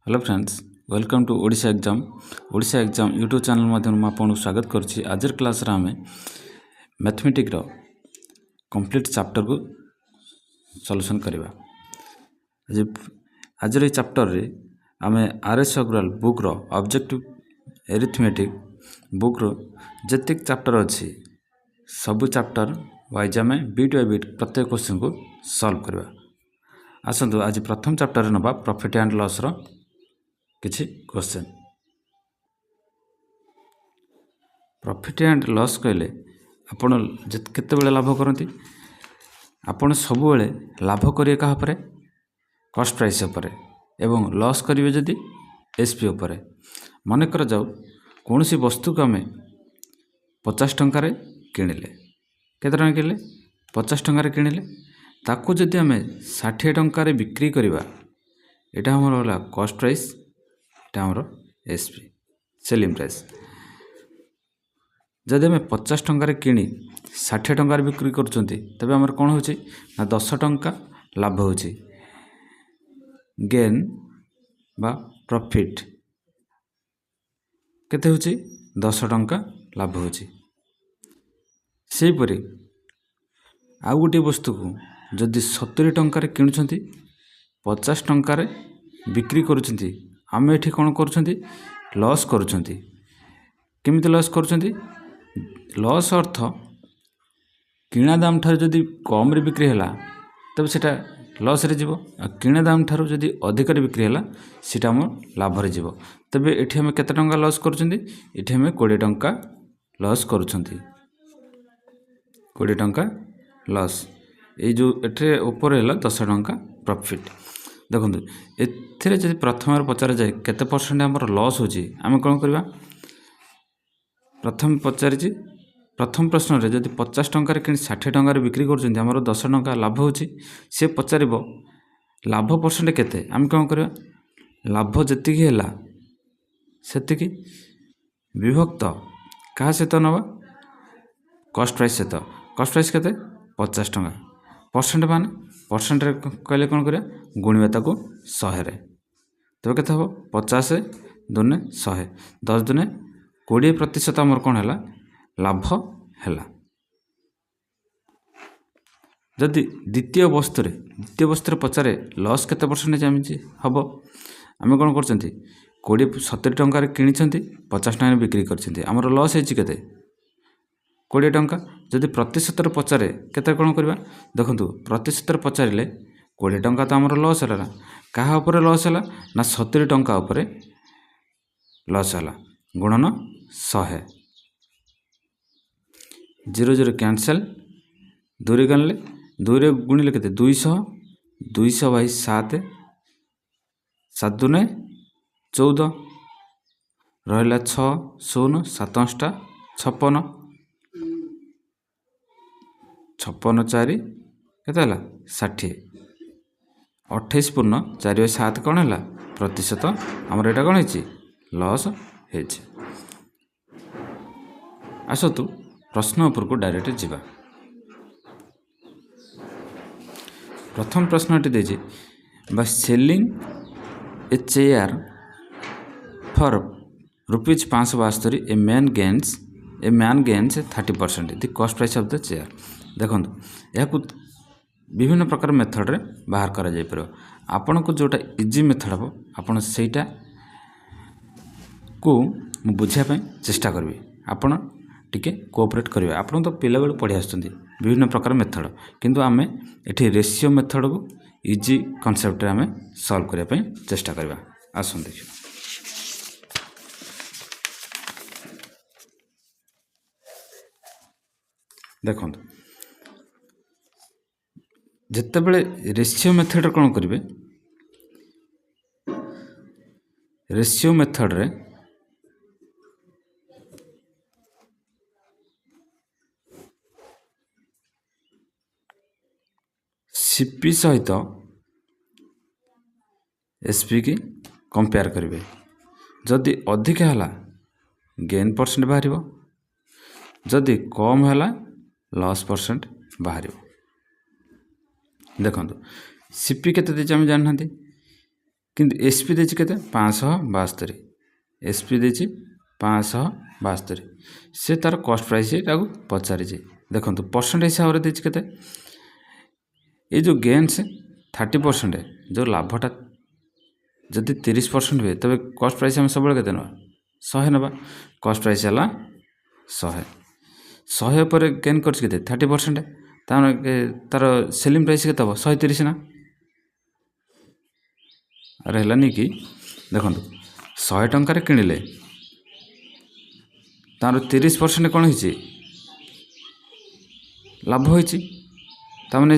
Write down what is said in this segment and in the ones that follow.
Hello friends, welcome to Odisha exam YouTube channel माध्यम में आपको स्वागत करुच्ची। आज क्लास आम मैथमेटिक्स कंप्लीट चैप्टर को सॉल्यूशन करवा। आज चैप्टर रे आम आर.एस. अग्रवाल बुक रो ऑब्जेक्टिव एरिथमेटिक बुक रो जतिक चैप्टर अच्छी सबू चैप्टर वाइज आम बीट बाय बीट प्रत्येक क्वेश्चन को सॉल्व करवा। आसतु आज प्रथम चैप्टर नवा प्रॉफिट एंड लॉस रो किछि क्वेश्चन। प्रॉफिट एंड लॉस कहले आपण केतेबेले लाभ करती, आपण सबुबेले लाभ करिए कहा परे कॉस्ट प्राइस उपरे एवं लॉस करिवे जदि एसपी उपरे। मन कर जाऊ कौन सी वस्तु को आम 50 टंकार किणिले, केते टंका किणिले 50 टंकार किणिले, ताकू जदि आम 60 टंकार बिक्री करिवा, एटा हमर होला कॉस्ट प्राइस, एटा हमर एसपी सेलिंग प्राइस। जदि आम 50 टंकार किणी 60 टंकार बिक्री करुचंती तबे हमर कोन होची ना 10 टंका लाभ होची, गेन बा प्रॉफिट केते होची 10 टंका लाभ होची। सेही परि आउ गोटे वस्तु को जदि 70 टंकार किणुचंती 50 टंकार बिक्री करुचंती, आम एठी कोन करुचंती लॉस करुचंती। केमिति लॉस करुचंती? लॉस अर्थ किणा दाम ठार जदि कम रे बिक्री हैला तब सेटा लॉस रे जीवो, किणा दाम ठार जदि अधिक रे बिक्री हैला सेटा हम लाभ रे जीवो। तबे एठी हम केते टंका लॉस करुचंती? एठी हम 20 टंका लॉस करुचंती, 20 टंका लॉस। ए जो एठे ऊपर हैला 10 टंका प्रॉफिट। देखंतु एथिरे जदि प्रथम पचार जाए केते परसेंट हमर लॉस होची, आम कोन करबा? प्रथम पचारिची प्रथम प्रश्न रे जदि 50 टंकार कि 60 टंकार बिक्री करुचंती, हमर 10 टंका लाभ होची, से पचारिबो लाभ परसेंट केते, आम कोन करबा? लाभ जतिकी हैला सेतिकी विभक्त कहा सहित नवा कॉस्ट प्राइस सहित। कॉस्ट प्राइस केते 50 टंका, परसेंट माने परसेंट रे कहले कोन करिया गुणिबा ताको 100 रे, तो केते हबो 50 दुने 100, 10 दुने 20% हमर कोन हैला लाभ हैला। जदि द्वितीय वस्तु पचारे लॉस केते परसेंट जामिछि हबो, आमे कोन करचंती 70 टंकार किनिछंती 50 टंका बिक्री करछंती, हमर लॉस हेछि केते 20 टंका। जदि प्रतिशत पचारे केते कोन करबा? देखंतु प्रतिशत पचारिले 20 टंका तो हमर लॉस हैला, कहा ऊपर लॉस हैला ना 70 टंका ऊपर लॉस हैला, गुणन 100, 0 0 कैंसल, 2 रे गणले 2 रे गुणिले केते 200, 200 बाई 7, 7 दुने 14 रहला 6 0 7 8 56, 56 4 केते हैला 60, 28 पूर्ण 4 बाई 7 कोन हैला प्रतिशत, हमर एटा कोन हेछि लॉस हेछि। आसतु प्रश्न ऊपर को डायरेक्ट जीवा। प्रथम प्रश्न देछि बा selling a chair for rupees 572, a man gains 30% the cost price of the chair. देखंतु या विभिन्न प्रकार मेथड रे बाहर करा जाय परबो। आपन को जोटा इजी मेथड हो आपन सेटा को मु बुझिया पय चेष्टा करबी, आपन टिके कोऑपरेट करिवे। आपन तो पिला बेल पढ़ी आछथि विभिन्न प्रकार मेथड, किंतु आमे एठी रेशियो मेथड को इजी कांसेप्ट रे आमे सॉल्व करिया पय चेष्टा करबा। आसन देखियो देखंतु जत्ते बेले रेशियो मेथड कोन करिवे, रेशियो मेथड रे सीपी सहित एसपी की कंपेयर करिवे। जदि अधिक हैला गेन परसेंट बाहरिबो, जदि कम हैला लॉस परसेंट बाहरिबो। देखंतु सीपी केते देछि हम जानथांती, କିନ୍ତୁ ଏସ୍ପି ଦେଇଛି କେତେ 572, ଏସ୍ପି ଦେଇଛି 572, ସେ ତାର କଷ୍ଟ ପ୍ରାଇସ୍ ଏଟାକୁ ପଚାରିଛି। ଦେଖନ୍ତୁ ପରସେଣ୍ଟ ହିସାବରେ ଦେଇଛି କେତେ, ଏଇ ଯେଉଁ ଗେନ୍ସ 30%, ଯେଉଁ ଲାଭଟା ଯଦି 30% ହୁଏ ତେବେ କଷ୍ଟ ପ୍ରାଇସ୍ ଆମେ ସବୁବେଳେ କେତେ ନେବା 100 ନେବା। କଷ୍ଟ ପ୍ରାଇସ୍ ହେଲା 100 ଉପରେ ଗେନ୍ କରିଛି କେତେ 30%, ତାର ସେଲିଂ ପ୍ରାଇସ୍ କେତେ ହେବ 130 ନା। ଆରେ ହେଲାନି କି, ଦେଖନ୍ତୁ 100 ଟଙ୍କାରେ କିଣିଲେ ତାର 30% କ'ଣ ହେଇଛି ଲାଭ ହେଇଛି, ତାମାନେ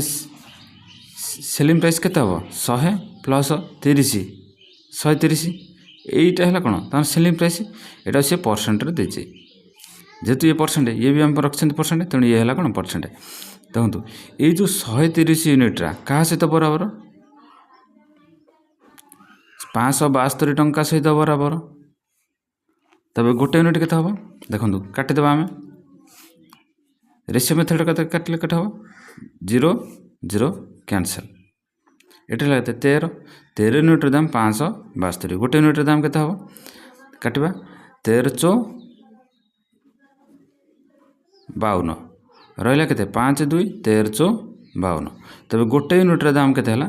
ସେଲିଂ ପ୍ରାଇସ୍ କେତେ ହେବ 100 ପ୍ଲସ୍ 30, 130, এইটা ହେଲା କ'ଣ ତାର ସେଲିଂ ପ୍ରାଇସ୍, ଏଇଟା ସେ ପରସେଣ୍ଟରେ ଦେଇଛି। ଯେହେତୁ ଇଏ ପରସେଣ୍ଟ, ଇଏ ବି ଆମେ ରଖିଛନ୍ତି ପରସେଣ୍ଟ, ତେଣୁ ଇଏ ହେଲା କ'ଣ ପରସେଣ୍ଟ। ଦେଖନ୍ତୁ ଏଇ ଯେଉଁ 130 ୟୁନିଟ୍ଟା କାହା ସହିତ ବରାବର 572 ଟଙ୍କା ସହିତ ବରାବର। ତେବେ ଗୋଟେ ୟୁନିଟ୍ କେତେ ହେବ ଦେଖନ୍ତୁ କାଟିଦେବା ଆମେ, ରେସିଓ ମେଥଡ଼ କେତେ କାଟିଲେ କେତେ ହେବ 0 0 କ୍ୟାନସଲ୍। ଏଠି ହେଲା କେତେ 13 ୟୁନିଟ୍ର ଦାମ 572, ଗୋଟେ ୟୁନିଟ୍ର ଦାମ କେତେ ହେବ କାଟିବା 13 ଚଉ 52, ରହିଲା କେତେ 5 2 13 ଚଉ 52। ତେବେ ଗୋଟେ ୟୁନିଟ୍ର ଦାମ କେତେ ହେଲା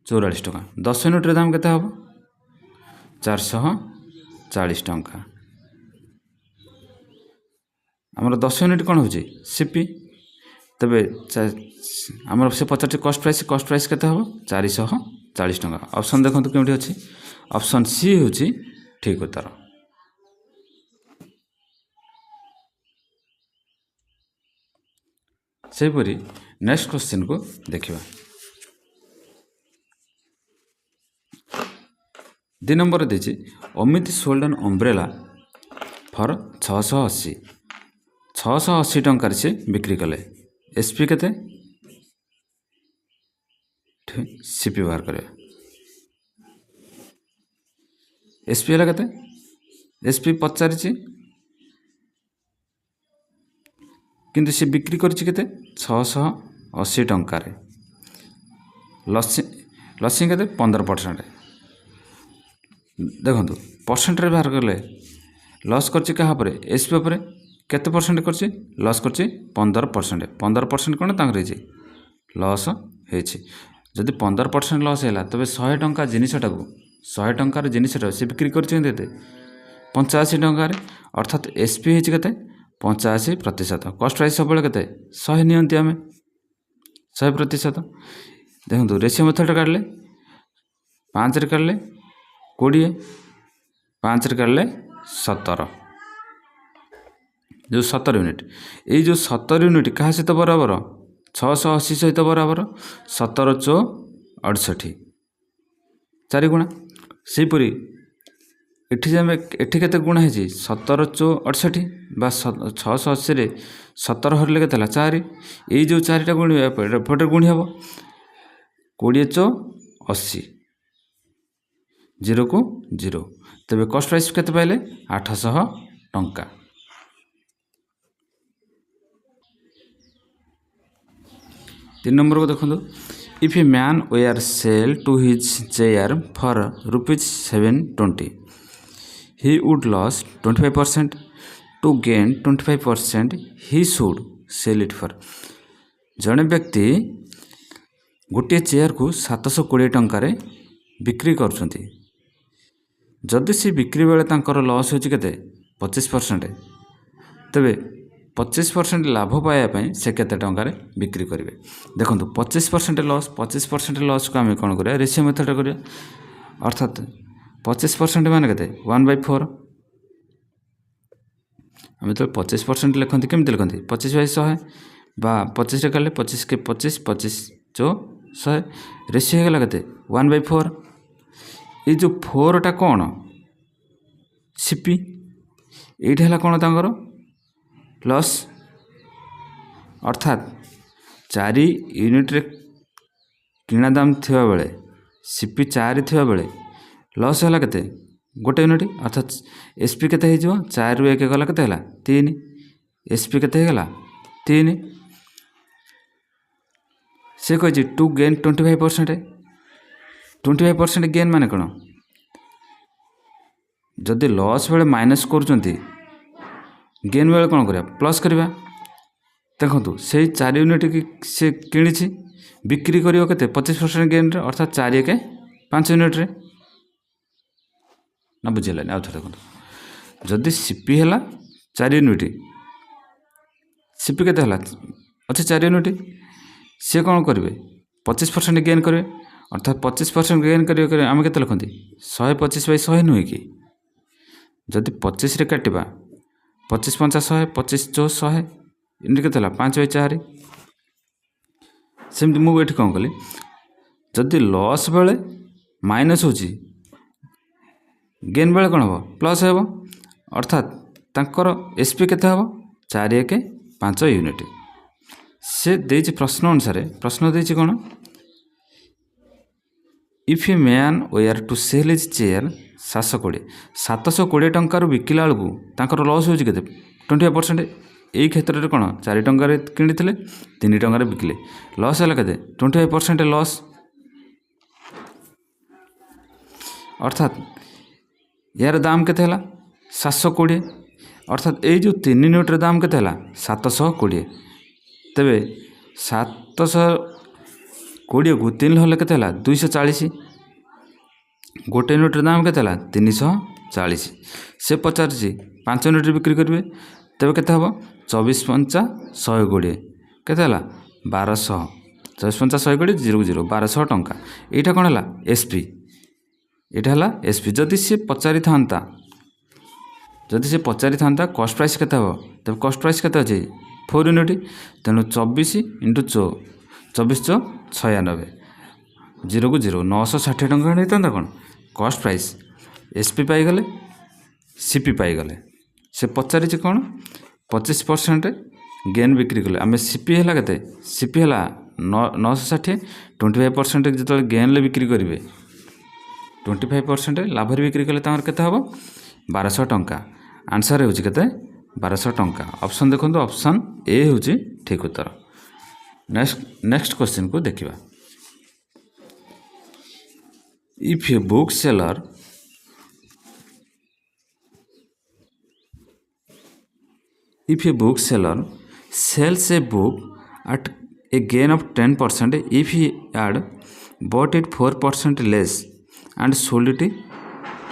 44 ଟଙ୍କା। 10 ୟୁନିଟ୍ର ଦାମ କେତେ ହେବ 440 ଟଙ୍କା। ଆମର 10 ୟୁନିଟ୍ କ'ଣ ହେଉଛି ସିପି। ତେବେ ଆମର ସେ ପଚାରୁଛି କଷ୍ଟ ପ୍ରାଇସ୍ କେତେ ହେବ 440 ଟଙ୍କା। ଅପସନ୍ ଦେଖନ୍ତୁ କେଉଁଠି ଅଛି, ଅପସନ୍ ସି ହେଉଛି ଠିକ୍ ଉତ୍ତର। ସେହିପରି ନେକ୍ସଟ କ୍ୱେଶ୍ଚିନ୍କୁ ଦେଖିବା। 2 ନମ୍ବର ଦେଇଛି ଅମିତ ସୋଲ୍ଡ ଆନ୍ ଅମ୍ବ୍ରେଲା ଫର୍ 680 ଟଙ୍କାରେ ସେ ବିକ୍ରି କଲେ। ଏସ୍ପି କେତେ ସିପି ବାହାର କରିବା। ଏସ୍ପି ହେଲା କେତେ, ଏସ୍ପି ପଚାରିଛି କିନ୍ତୁ ସେ ବିକ୍ରି କରିଛି କେତେ 680 ଟଙ୍କାରେ। ଲସିଂ କେତେ 15%। ଦେଖନ୍ତୁ ପରସେଣ୍ଟରେ ବାହାର କଲେ ଲସ୍ କରିଛି କାହା ଉପରେ ଏସ୍ପି ଉପରେ, କେତେ ପରସେଣ୍ଟ କରିଛି ଲସ୍ କରିଛି 15%। 15% କ'ଣ ତାଙ୍କର ହେଇଛି ଲସ୍ ହେଇଛି। ଯଦି 15% ଲସ୍ ହେଲା ତେବେ 100 ଟଙ୍କା ଜିନିଷଟାକୁ 100 ଟଙ୍କାର ଜିନିଷଟା ସେ ବିକ୍ରି କରିଛନ୍ତି କେତେ 85 ଟଙ୍କାରେ, ଅର୍ଥାତ୍ ଏସ୍ପି ହେଇଛି କେତେ 85%। କଷ୍ଟ ପ୍ରାଇସ୍ ସବୁବେଳେ କେତେ 100 ନିଅନ୍ତି ଆମେ 100%। ଦେଖନ୍ତୁ ରେସିଓ ମେଥଡ଼ କାଢ଼ିଲେ 5ରେ କାଢ଼ିଲେ 20, 5ରେ କାଢ଼ିଲେ 17, ଯେଉଁ 17 ୟୁନିଟ୍, ଏଇ ଯେଉଁ 17 ୟୁନିଟ୍ କାହା ସହିତ ବରାବର 680 ସହିତ ବରାବର 17 ଚଉ 68, 4 ଗୁଣା। ସେହିପରି ଏଠି କେତେ ଗୁଣା ହେଇଛି 17 ଚଉ 68 ବା 680ରେ 17 ହରିଲେ କେତେ ହେଲା 4, ଏଇ ଯେଉଁ 4ଟା ଗୁଣିବା ଏପଟେ ଗୁଣି ହେବ 20 ଚଉ 80, 0 କୁ 0। ତେବେ କଷ୍ଟ ପ୍ରାଇସ୍ କେତେ ପାଇଲେ 800 ଟଙ୍କା। ତିନି ନମ୍ବରକୁ ଦେଖନ୍ତୁ, if a man were sell to his chair for ₹720 he would lose 25%, to gain 25% he should sell it for। ଜଣେ ବ୍ୟକ୍ତି ଗୋଟିଏ ଚେୟାରକୁ 720 ଟଙ୍କାରେ ବିକ୍ରି କରୁଛନ୍ତି। ଯଦି ସେ ବିକ୍ରି ବେଳେ ତାଙ୍କର ଲସ୍ ହେଉଛି କେତେ 25%, ତେବେ 25% ଲାଭ ପାଇବା ପାଇଁ ସେ କେତେ ଟଙ୍କାରେ ବିକ୍ରି କରିବେ। ଦେଖନ୍ତୁ 25% ଲସ୍କୁ ଆମେ କ'ଣ କରିବା ରେସିଓ ମେଥଡ଼ କରିବା, ଅର୍ଥାତ୍ 25% ମାନେ କେତେ 1/4। ଆମେ ଯେତେବେଳେ 25% ଲେଖନ୍ତି କେମିତି ଲେଖନ୍ତି 25/100 ବା 25ରେ କାଢ଼ିଲେ 25 କେ 25, 25 ଚଉ 100, ରେସିଓ ହେଇଗଲା କେତେ 1/4। ଏଇ ଯେଉଁ 4ଟା କ'ଣ ସିପି, ଏଇଟା ହେଲା କ'ଣ ତାଙ୍କର ଲସ୍, ଅର୍ଥାତ୍ 4 ୟୁନିଟ୍ରେ କିଣା ଦାମ ଥିବାବେଳେ ସିପି 4 ଥିବାବେଳେ ଲସ୍ ହେଲା କେତେ ଗୋଟେ ୟୁନିଟ୍, ଅର୍ଥାତ୍ ଏସ୍ପି କେତେ ହେଇଯିବ 4ରୁ 1 ଗଲା କେତେ ହେଲା 3, ଏସ୍ପି କେତେ ହେଇଗଲା 3। ସେ କହିଛି ଟୁ ଗେନ୍ 25%, 25% गेन माने कौन जदि लॉस बेले माइनस करुँच गेन बेले कौन करा प्लस करवा देखो से 4 यूनिट की से किणी बिक्री करियो केते 25% गेन रे अर्थात 4 के 5 यूनिट रे ना बुझेलानी आउ थोड़ा देखो जदि सीपी है 4 यूनिट सीपी केते हला अच्छे 4 यूनिट सी कौन करेंगे 25% गेन करेंगे अर्थात 25% गेन करेंगे आम के लिखती 125/100 नुहे कि जदि 25 रे काटिबा 25 5 100 25 4 100 इनके केते 5/4 सेमती मुझे कौन कली जदि लॉस बेले माइनस होची गेन बेले कौन हम प्लस हे अर्थात तांकर एसपी केते हम 4 1 5 यूनिट से देछि प्रश्न अनुसार प्रश्न देछि कौन if a man were to sell his chair 720 टंकार बिकिला बेलू तांकर लॉस होछि केते 25% यही क्षेत्र में कौन 4 टंकार किनी 3 टंकार बिकिले लॉस है केते 25% लॉस अर्थात यार दाम केते हला 720 अर्थात ये जो 3 यूनिट दाम केते हला 720 तेबे 720 को 3 हेल्ले केते हला 240 गोटे यूनिट दाम केते हला 340 से पचार 5 यूनिट बिक्री करेंगे तेबे केते हबो 24 5 120 केते हला 1200 24 5 120 0 0 1200 टंका एटा कोन हला एसपी एटा हला एसपी जदि से पचारि थांता कॉस्ट प्राइस केते हबो तब कॉस्ट प्राइस केते अछि 4 यूनिट तेणु 24 × 24 96 0 को 0 960 टंका नहीं था कौन कॉस्ट प्राइस एसपी पाई गले सीपी पाई गले से पचारि कौन 25% गेन बिक्री कले आम सीपी है के सीपी है 960 25% जो गेन बिक्री करेंगे 25% लाभ बिक्री कले के हम 1200 टंका आंसर हो 1200 टंका ऑप्शन देखो ऑप्शन ए हूँ ठीक उत्तर नेक्स्ट क्वेश्चन को देखिए if a book seller sells a book at a gain of 10% if he had bought it 4% less and sold it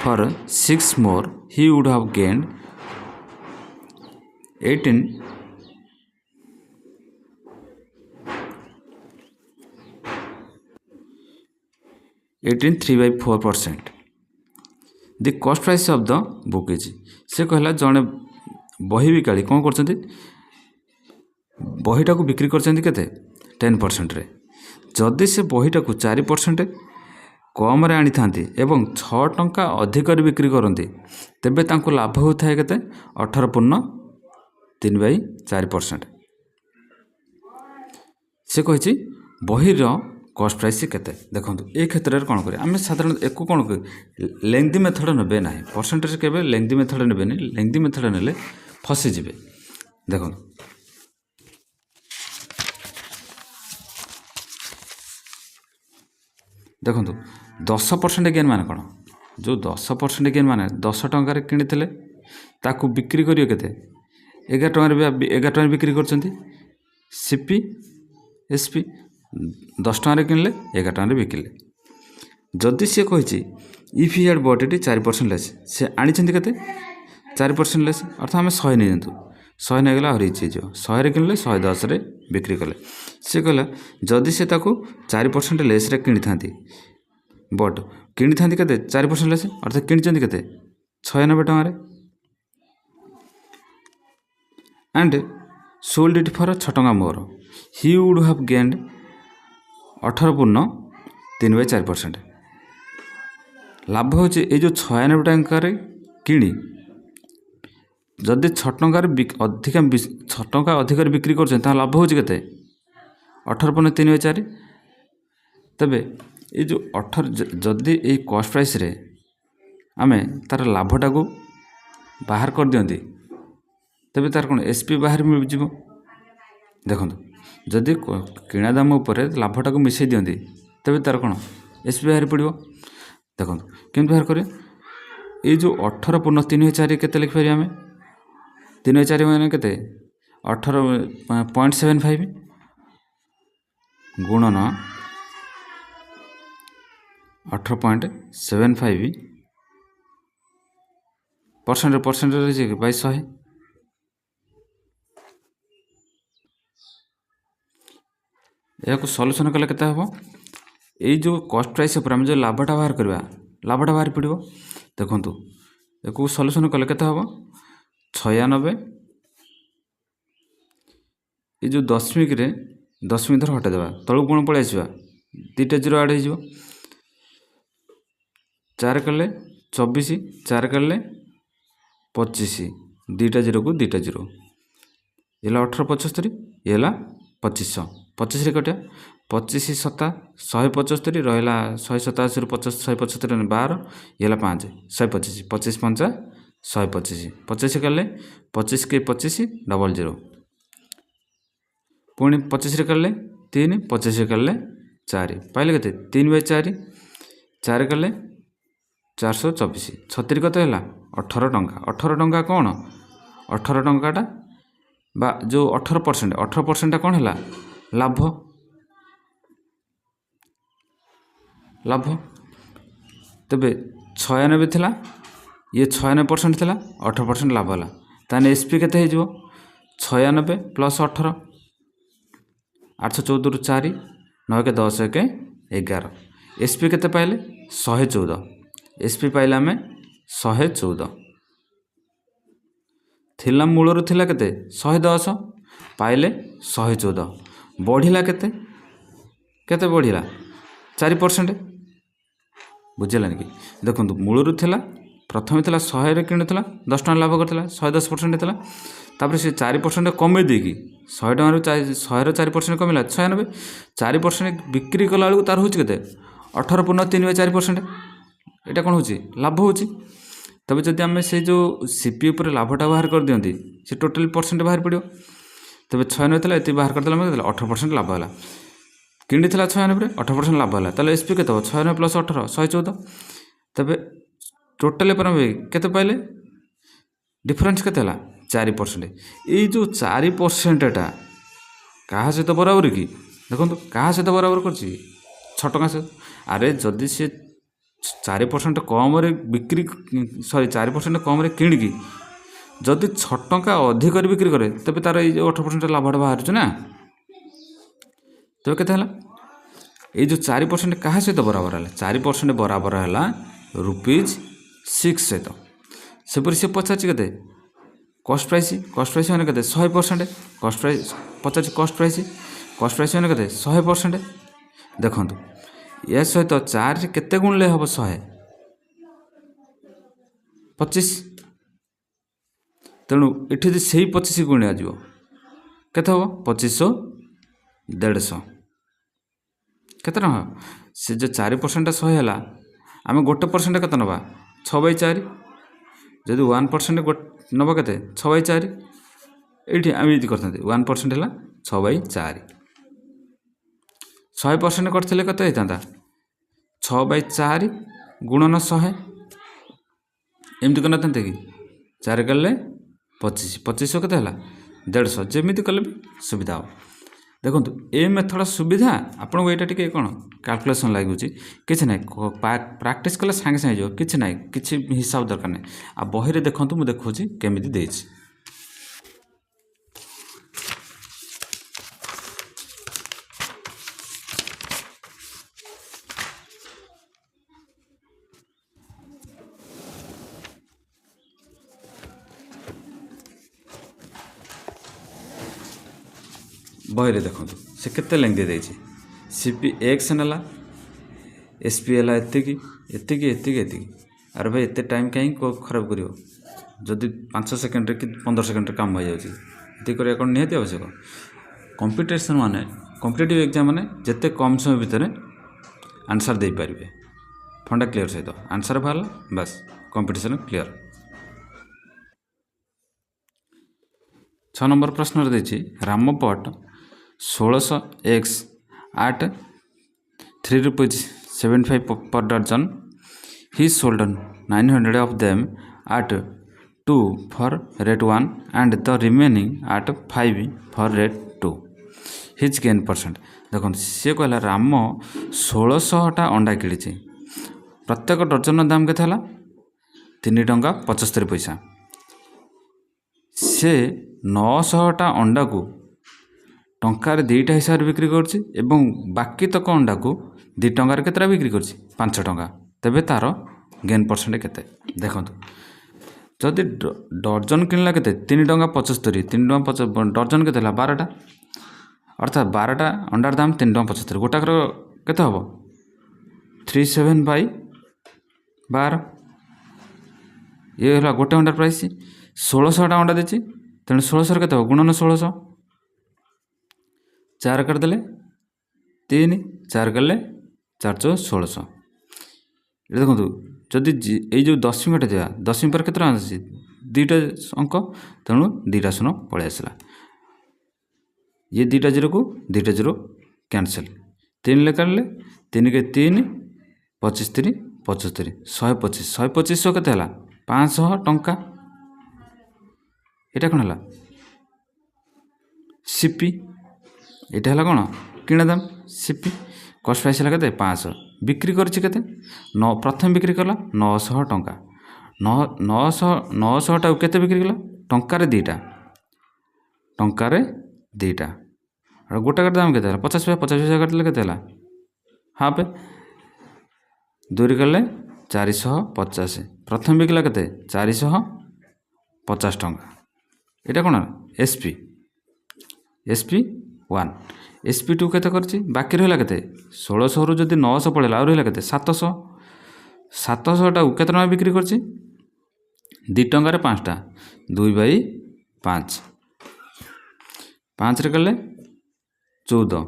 for 6 more he would have gained 3/4%. The cost price of the book is से कहला जड़े बही बिकाली कौन कर बहीटा को बिक्री कर 10% रे जदि से बहीटा को 4% कम रे आनी थांती एवं 6 टंका अधिक बिक्री करती तेबे तांको लाभ होता है केते 18.3/4% से कही बहीर कॉस्ट प्राइस केते देखो ये क्षेत्र में कौन करें आम साधारण एक कौन लेंथी मेथड ने ना परसेंटेज के लेंथी मेथड ने लेंथी मेथड ने फसीजे देखो देखो 10% गेन मान कौन जो 10% गेन मान 10 टंकार किनी ताकू बिक्री करियो केते 11 टंका बिक्री करछंती सीपी एसपी 10 टंका किनले 11 टंका बिकिले जदि सी कही if he had bought it 4% less से आनी केते 4% लेस अर्थात आम 100 नहीं जातु 100 नहीं गला हरी चीज 100 किनले 110 रे बिक्री कले से कहला जदि से ताकू 4% लेस रे किनी थांती बट किनी थांती केते 4% लेस अर्थात किनी केते 96 टंका रे एंड सोल्ड इट फॉर 6 टंका मोर ही वुड हैव गेन्ड 18.3/4% लाभ हो जो 96 टंकार किणी जदि 6 टंकार अधिक 6 टंका अधिक बिक्री कर लाभ हो 18.3/4 तेबे ये जो 18 जदि ये कॉस्ट प्राइस रे आमे तार लाभटा को बाहर कर दियंती तेबे तार कौन एसपी बाहर मिल जीवो देखो जदि किणा दाम उपर लाभटा को मिसई दियंती तेबे तार कौन एसपी बाहर पड़ो। देखो केमती बाहर करें ये जो 18 पूर्ण 3/4 के लिखिपर आम 3/4 मैंने के 18.75 गुणन 18.75 परसेंट रही 100। यह सल्यूशन कले के हम यही जो कस्ट प्राइस पर आम जो लाभटा बाहर करवा लाभटा बाहर पड़ो। देखु एक सल्यूशन कले के हम 96 ये जो दशमिक धर हटादेवा तलू गुण पलि आसवा 2टा 0 आड हो 4 कले 24 4 कले 25 2टा 0 को 2टा 0 ये 1875 ये 2500 25 कटिया 25 7 175 रहा 187 175 12 ये 5 125 25 5 125 25 कले 25 के 25 डबल 0 पुणी 25 कले 3 25 कले 4 पाइले के 3/4 4 कले 424 36 कत है 18 टंका 18 टंका कौन 18 टंकाटा बा जो 18% कौन है लाभ लाभ तेबे 96 थिला ये 96% थिला 18% लाभ है ताने एसपी केते हो 96 प्लस 18 814 4 9 के 10 1 11 एसपी केते पाइले 114 एसपी पाइले आम 114 थिला मूलर थिला केते 110 पाइले 114 बढ़िला केते केते बढ़िला 4% बुझेलानी कि देखो मूलर थिला प्रथम थिला 100 रे किणुथिला 10 टका लाभ करथिला 110% थिला तापर से 4% कमे देकी 100 टका 100 रो 4% कमिला 96 4% बिक्री कला बेलू तार होची केते 18 पूर्ण 3/4% एटा कौन होची लाभ होची। तबे जदि आम से जो सीपी उपर लाभटा बाहर कर दियंती से टोटल परसेंट बाहर पड़ो। तबे 96 थिला एति बाहर करदेला 18% लाभ है किणी थिला 96 18% लाभ है ताले एसपी केते 96 प्लस 18 114 तबे टोटल पर केते पाइले डिफरेंस केते 4%। ये जो 4% टा क्या सहित बराबर कि देखो क्या सहित बराबर कर 6 टका सहित अरे जदि सी 4% कम बिक्री 4% कम किणिकी जदि 6 टका अधिक बिक्री करे तबे तार ये 18% लाभटा बाहर ना तबे केते ये जो 4% क्या सहित बराबर है 4% बराबर है ₹6 सहित सेपरी से पचार के कस्ट प्राइस मैंने के 100% कस्ट प्राइस पचार कस्ट प्राइस मैंने के 100% देखो या सहित 4 केते गुणले हम 125 तेणु ये से 25 गुणिया आज केते हम 2500 150 केते ना से जो 4% 100 है आम 1% केते नवा 6/4 जदि 1% नवा के 6/4 ये आम ये करते 1% है 6/4 100% करते कत होता 6/4 गुणन 100 एमती करना कि 4 कले 25 2500 के 150 जमी कले भी सुविधा हो। देखो ये मेथड सुविधा आपको यहाँ टी कौन कैलकुलेसन लगुच कि ना प्रैक्टिस कले सागे सागे जो कि ना कि हिसाब दरकार नहीं आ बही देखु मुझे देखुची केमी देछि बही देखो से केते लेंथी देछि सीपी एक्स नाला एसपी है एति अरे भाई एत टाइम कहीं खराब कर जदि 5 सेकेंड कि 15 सेकेंड काम हो जाए कर निहती आवश्यक कंपिटिशन माने कॉम्पिटिटिव एग्जाम माने जिते कम समय भितर आंसर दे पारे फंडा क्लीयर सहित आंसर बाहर बस कंपिटिशन क्लीयर। 6 नंबर प्रश्न देछि रामपट 1600 x at ₹3 75 per dozen. He sold 900 of them at 2 for rate 1 and the remaining at 5 for rate 2. His gain percent. ଦେଖନ୍ତୁ ସିଏ କହିଲା ରାମ 1600ଟା ଅଣ୍ଡା କିଣିଛି, ପ୍ରତ୍ୟେକ ଡର୍ଜନର ଦାମ କେତେ ହେଲା? 3 ଟଙ୍କା 75 ପଇସା। ସେ 900ଟା ଅଣ୍ଡାକୁ ଟଙ୍କାରେ 2ଟା ହିସାବରେ ବିକ୍ରି କରୁଛି ଏବଂ ବାକି ତକ ଅଣ୍ଡାକୁ 2 ଟଙ୍କାରେ କେତେଟା ବିକ୍ରି କରୁଛି? 5 ଟଙ୍କା। ତେବେ ତା'ର ଗେନ୍ ପରସେଣ୍ଟ କେତେ? ଦେଖନ୍ତୁ ଯଦି ଡର୍ଜନ କିଣିଲା କେତେ? 3 ଟଙ୍କା 75, 3 ଟଙ୍କା ଡର୍ଜନ କେତେ ହେଲା? 12ଟା, ଅର୍ଥାତ୍ 12ଟା ଅଣ୍ଡାର ଦାମ 3 ଟଙ୍କା 75, ଗୋଟାକର କେତେ ହେବ? 37/12। ଇଏ ହେଲା ଗୋଟେ ଅଣ୍ଡାର ପ୍ରାଇସ୍। 1600ଟା ଅଣ୍ଡା ଦେଇଛି, ତେଣୁ 1600 କେତେ ହେବ? ଗୁଣନ 1600, 4 କରିଦେଲେ 3, 4 କଲେ 4 1600। এটা ଦେଖନ୍ତୁ ଯଦି ଏଇ ଯେଉଁ ଦଶମିଟା ଥିବା, ଦଶମୀ ପରେ କେତେ ଟଙ୍କା ଆସିଛି? 2ଟା ଅଙ୍କ, ତେଣୁ 2ଟା ଶୂନ ପଳେଇ ଆସିଲା। ଇଏ 2ଟା ଜିରୋକୁ 2ଟା ଜିରୋ କ୍ୟାନସେଲ୍। 3 ଲେଖାଲେ 3 × 3 25 3 75, 125, 125 କେତେ ହେଲା? 500 ଟଙ୍କା। ଏଇଟା କ'ଣ ହେଲା? ସିପି। ଏଇଟା ହେଲା କ'ଣ? କିଣା ଦାମ। ସିପି କଷ୍ଟ ପ୍ରାଇସ୍ ହେଲା କେତେ? 500। ବିକ୍ରି କରିଛି କେତେ? ପ୍ରଥମେ ବିକ୍ରି କଲା 900 ଟଙ୍କା। 900ଟାକୁ କେତେ ବିକ୍ରି କଲା? ଟଙ୍କାରେ 2ଟା, ଟଙ୍କାରେ 2ଟା। ଆଉ ଗୋଟାକର ଦାମ କେତେ ହେଲା? 50 ପଇସା। 50 ପଇସା କାଟିଲେ କେତେ ହେଲା? ହାଫ୍। 2 କଲେ 450। ପ୍ରଥମେ ବିକିଲା କେତେ? 450 ଟଙ୍କା। ଏଇଟା କ'ଣ? SP 1। SP2 କେତେ କରିଛି? ବାକି ରହିଲା କେତେ? 1600ରୁ ଯଦି 900 ପଳେଇଲା ଆଉ ରହିଲା କେତେ? 700। 700ଟାକୁ କେତେ ଟଙ୍କା ବିକ୍ରି କରିଛି? 2 ଟଙ୍କାରେ 5ଟା, 2/5। 5ରେ କଲେ 14,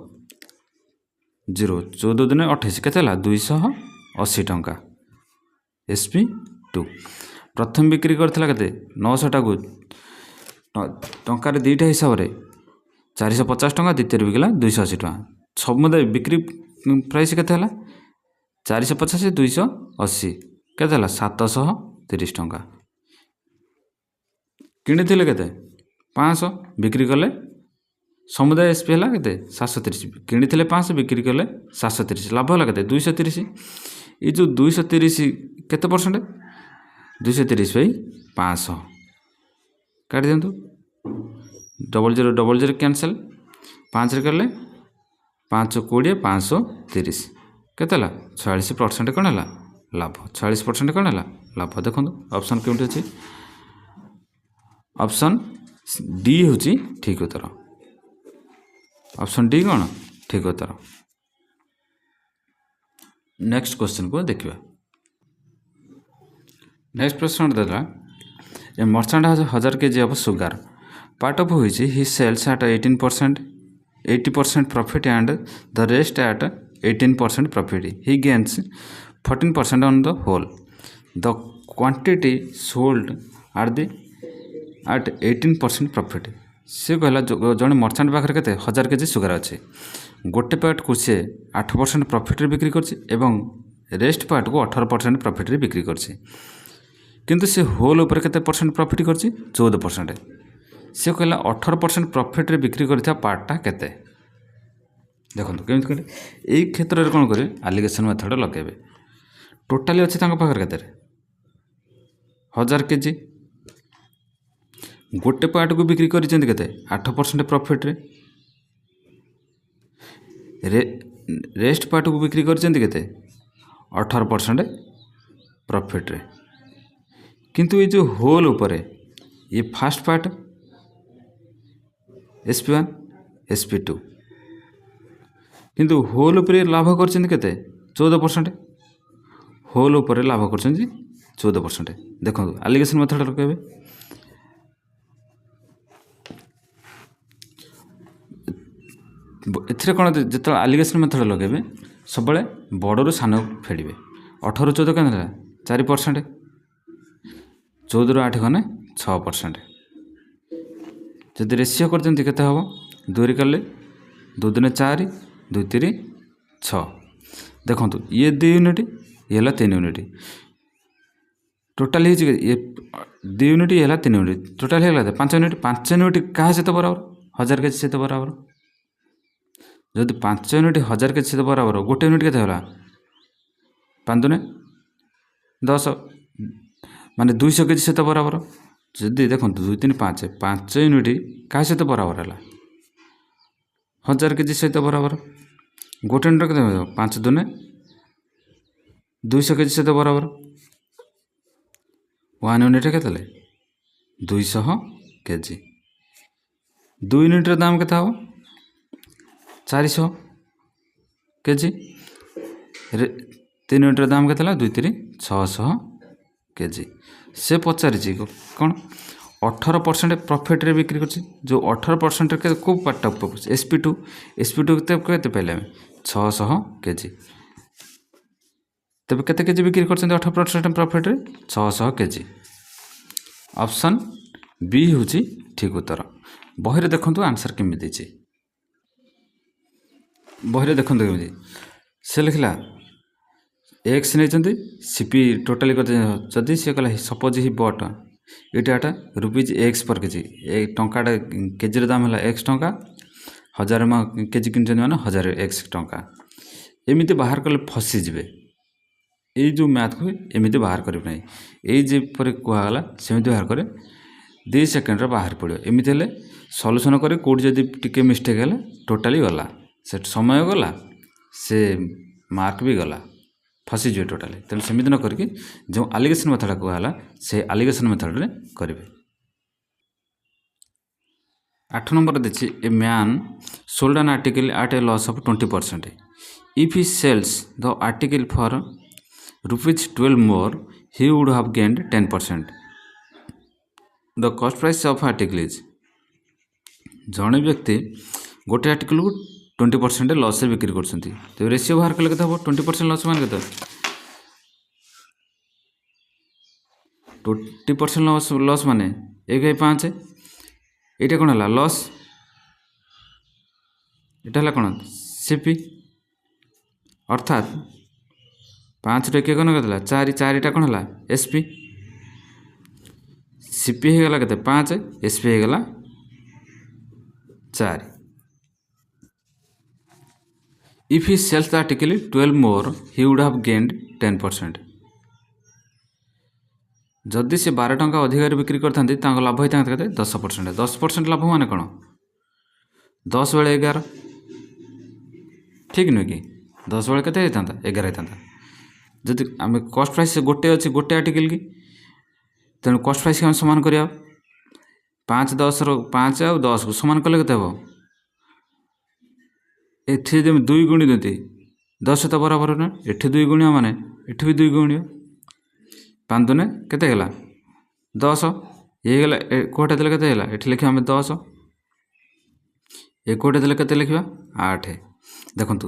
0, 14 ଦିନେ 28, କେତେ ହେଲା? 280 ଟଙ୍କା। SP2 ପ୍ରଥମେ ବିକ୍ରି କରିଥିଲା କେତେ? 900ଟାକୁ ଟଙ୍କାରେ 2ଟା ହିସାବରେ 450 ଟଙ୍କା, ଦ୍ୱିତୀୟରେ ବିକିଲା 280 ଟଙ୍କା। ସମୁଦାୟ ବିକ୍ରି ପ୍ରାଇସ୍ କେତେ ହେଲା? 450, 280 କେତେ ହେଲା? 730 ଟଙ୍କା। କିଣିଥିଲେ କେତେ? 500, ବିକ୍ରି କଲେ ସମୁଦାୟ SP ହେଲା କେତେ? 730। କିଣିଥିଲେ 500, ବିକ୍ରି କଲେ 730, ଲାଭ ହେଲା କେତେ? 230। ଏଇ ଯେଉଁ 230 କେତେ ପରସେଣ୍ଟ? 230/500 କାଟି ଦିଅନ୍ତୁ। 00 00 କ୍ୟାନସେଲ୍। 5ରେ କଲେ 5 20, 530 କେତେ ହେଲା? 46% କ'ଣ ହେଲା? ଲାଭ। 46% କ'ଣ ହେଲା? ଲାଭ। ଦେଖନ୍ତୁ ଅପସନ୍ କେଉଁଠି ଅଛି? ଅପସନ୍ ଡି ହେଉଛି ଠିକ୍ ଉତ୍ତର। ଅପସନ୍ ଡି କ'ଣ? ଠିକ୍ ଉତ୍ତର। ନେକ୍ସଟ କ୍ୱେଶ୍ଚନକୁ ଦେଖିବା। ନେକ୍ସଟ ପ୍ରଶ୍ନ ଦେଲା, ଏ merchant has 1000 kg of sugar, part of which he sells at 80% profit and the rest at 18% profit. He gains 14% on the whole. The quantity sold at 18% profit. ସେ କହିଲା ଜଣେ merchant ପାଖରେ କେତେ? 1000 kg ସୁଗାର ଅଛି। ଗୋଟେ ପାର୍ଟକୁ ସେ 8% ପ୍ରଫିଟ୍ରେ ବିକ୍ରି କରିଛି ଏବଂ ରେଷ୍ଟ ପାର୍ଟକୁ 18% ପ୍ରଫିଟ୍ରେ ବିକ୍ରି କରିଛି। କିନ୍ତୁ ସେ ହୋଲ୍ ଉପରେ କେତେ ପରସେଣ୍ଟ ପ୍ରଫିଟ୍ କରିଛି? 14%। ସେ କହିଲା 18% ପ୍ରଫିଟ୍ରେ ବିକ୍ରି କରିଥିବା ପାର୍ଟଟା କେତେ? ଦେଖନ୍ତୁ କେମିତି କରିବେ। ଏଇ କ୍ଷେତ୍ରରେ କ'ଣ କରିବେ? ଆଲିଗେସନ୍ ମେଥଡ଼ ଲଗାଇବେ। ଟୋଟାଲି ଅଛି ତାଙ୍କ ପାଖରେ କେତେରେ? 1000 kg। ଗୋଟେ ପାର୍ଟକୁ ବିକ୍ରି କରିଛନ୍ତି କେତେ? 8% ପ୍ରଫିଟ୍ରେ। ରେଷ୍ଟ ପାର୍ଟକୁ ବିକ୍ରି କରିଛନ୍ତି କେତେ? 18% ପ୍ରଫିଟ୍ରେ। କିନ୍ତୁ ଏଇ ଯେଉଁ ହୋଲ୍ ଉପରେ ଇଏ ଫାର୍ଷ୍ଟ ପାର୍ଟ SP1 SP2, କିନ୍ତୁ ହୋଲ୍ ଉପରେ ଲାଭ କରିଛନ୍ତି କେତେ? 14%। ହୋଲ୍ ଉପରେ ଲାଭ କରିଛନ୍ତି 14%। ଦେଖନ୍ତୁ ଆଲିଗେସନ୍ ମେଥଡ଼ ଲଗାଇବେ। ଏଥିରେ କ'ଣ? ଯେତେବେଳେ ଆଲିଗେସନ୍ ମେଥଡ଼ ଲଗାଇବେ ସବୁବେଳେ ବଡ଼ରୁ ସାନକୁ ଫେଡ଼ିବେ। 18ରୁ 14 କେତେ ହେଲା? 4%। 14ରୁ 8 ଗଲେ 6%। ଯଦି ରେସିଓ କରିଛନ୍ତି କେତେ ହେବ? 2 କଲେ 2 ଦୁନେ 4, 2 3 6, ଦେଖନ୍ତୁ ଇଏ 2 ୟୁନିଟ୍ ଇଏ ହେଲା 3 ୟୁନିଟ୍ ଟୋଟାଲ୍ ହେଇଛି ଇଏ 2 ୟୁନିଟ୍ ଇଏ ହେଲା 3 ୟୁନିଟ୍ ଟୋଟାଲ୍ ହେଇଗଲା 5 ୟୁନିଟ୍ 5 ୟୁନିଟ୍ କାହା ସହିତ ବରାବର 1000 କେଜି ସହିତ ବରାବର ଯଦି 5 ୟୁନିଟ୍ 1000 କେଜି ସହିତ ବରାବର ଗୋଟେ ୟୁନିଟ୍ କେତେ ହେଲା 5 ଦୁନେ 10 ମାନେ 200 କେଜି ସହିତ ବରାବର ଯଦି ଦେଖନ୍ତୁ 2 3 5 5 ୟୁନିଟ୍ କାହା ସହିତ ବରାବର ହେଲା 1000 କେଜି ସହିତ ବରାବର ଗୋଟେ ୟୁନିଟ୍ କେତେ ହେବ 5 ଦୁନେ 200 କେଜି ସହିତ ବରାବର 1 ୟୁନିଟ୍ କେତେ ହେଲେ 200 କେଜି 2 ୟୁନିଟ୍ର ଦାମ କେତେ ହେବ 400 କେଜି 3 ୟୁନିଟ୍ର ଦାମ କେତେ ହେଲା 2 3 600 କେଜି ସେ ପଚାରିଛି କ'ଣ 18% ପ୍ରଫିଟ୍ରେ ବିକ୍ରି କରୁଛି ଯେଉଁ 18% କେଉଁ ପାର୍ଟଟା SP2 କେତେ ପାଇଲେ ଆମେ 600 କେଜି ତେବେ କେତେ କେଜି ବିକ୍ରି କରୁଛନ୍ତି 18% ପ୍ରଫିଟ୍ରେ 600 କେଜି ଅପସନ୍ ବି ହେଉଛି ଠିକ୍ ଉତ୍ତର ବହିରେ ଦେଖନ୍ତୁ ଆନ୍ସର୍ କେମିତି ଦେଇଛି ବହିରେ ଦେଖନ୍ତୁ କେମିତି ସେ ଲେଖିଲା ଏକ୍ସ ନେଇଛନ୍ତି ସିପି ଟୋଟାଲି ଯଦି ସେ କହିଲା ସପୋଜ୍ ହି ବଟ୍ ଏଇଟା ରୁପିଜ୍ ଏକ୍ସ ପର୍ କେଜି ଏ ଟଙ୍କାଟା କେଜିର ଦାମ ହେଲା ଏକ୍ସ ଟଙ୍କା 1000 କେଜି କିଣିଛନ୍ତି ମାନେ 1000 ଏକ୍ସ ଟଙ୍କା ଏମିତି ବାହାର କଲେ ଫସିଯିବେ ଏଇ ଯେଉଁ ମ୍ୟାଥକୁ ଏମିତି ବାହାର କରିବେ ନାହିଁ ଏଇ ଯେପରି କୁହାଗଲା ସେମିତି ବାହାର କରେ 2 ସେକେଣ୍ଡରେ ବାହାରି ପଡ଼ିବ ଏମିତି ହେଲେ ସଲ୍ୟୁସନ୍ କରି କେଉଁଠି ଯଦି ଟିକେ ମିଷ୍ଟେକ୍ ହେଲା ଟୋଟାଲି ଗଲା ସେ ସମୟ ଗଲା ସେ ମାର୍କ ବି ଗଲା ଫସିଯିବେ ଟୋଟାଲି ତେଣୁ ସେମିତି ନ କରିକି ଯେଉଁ ଆଲିଗେସନ୍ ମେଥଡ଼ କୁହାଗଲା ସେ ଆଲିଗେସନ୍ ମେଥଡ଼ରେ କରିବେ 8 ନମ୍ବର ଦେଇଛି ଏ man sold an article at a loss of 20% if he sells the article for ₹12 more he would have gained 10% the cost price of article is ଜଣେ ବ୍ୟକ୍ତି ଗୋଟେ ଆର୍ଟିକଲକୁ 20% ଲସ୍ରେ ବିକ୍ରି କରୁଛନ୍ତି ତେବେ ରେସିଓ ବାହାର କଲେ କେତେ ହେବ 20% ଲସ୍ ମାନେ କେତେ 20% ଲସ୍ ମାନେ 1/5 ଏଇଟା କ'ଣ ହେଲା ଲସ୍ ଏଇଟା ହେଲା କ'ଣ ସିପି ଅର୍ଥାତ୍ 5 କିଏ କ'ଣ କେତେ ହେଲା 4ଟା କ'ଣ ହେଲା SP ସିପି ହେଇଗଲା କେତେ 5 SP ହେଇଗଲା 4 if he sells the article 12 more he would have gained 10% ଯଦି ସେ 12 ଟଙ୍କା ଅଧିକରେ ବିକ୍ରି କରିଥାନ୍ତି ତାଙ୍କ ଲାଭ ହେଇଥାନ୍ତା କେତେ 10% ଲାଭ ମାନେ କ'ଣ 10 ବେଳେ 11 ଠିକ୍ ନୁହେଁ କି 10 ବେଳେ କେତେ ହେଇଥାନ୍ତା 11 ହେଇଥାନ୍ତା ଯଦି ଆମେ କଷ୍ଟ ପ୍ରାଇସ୍ ଗୋଟେ ଅଛି ଗୋଟେ ଆର୍ଟିକଲ୍ କି ତେଣୁ କଷ୍ଟ ପ୍ରାଇସ୍କି ଆମେ ସମାନ କରିବା 5 ଆଉ 10କୁ ସମାନ କଲେ କେତେ ହେବ ଏଠି ଯେମିତି 2 ଗୁଣି ଦିଅନ୍ତି 10 ତ ବରାବର ନା ଏଠି 2 ଗୁଣିଆ ମାନେ ଏଠି ବି 2 ଗୁଣିଆ 5 ଦୁନେ କେତେ ହେଲା 10 ହେଇଗଲା କୋଉଟା ଦେଲେ କେତେ ହେଲା ଏଠି ଲେଖିବା ଆମେ 10 କୋଉଟା ଦେଲେ କେତେ ଲେଖିବା 8 ଦେଖନ୍ତୁ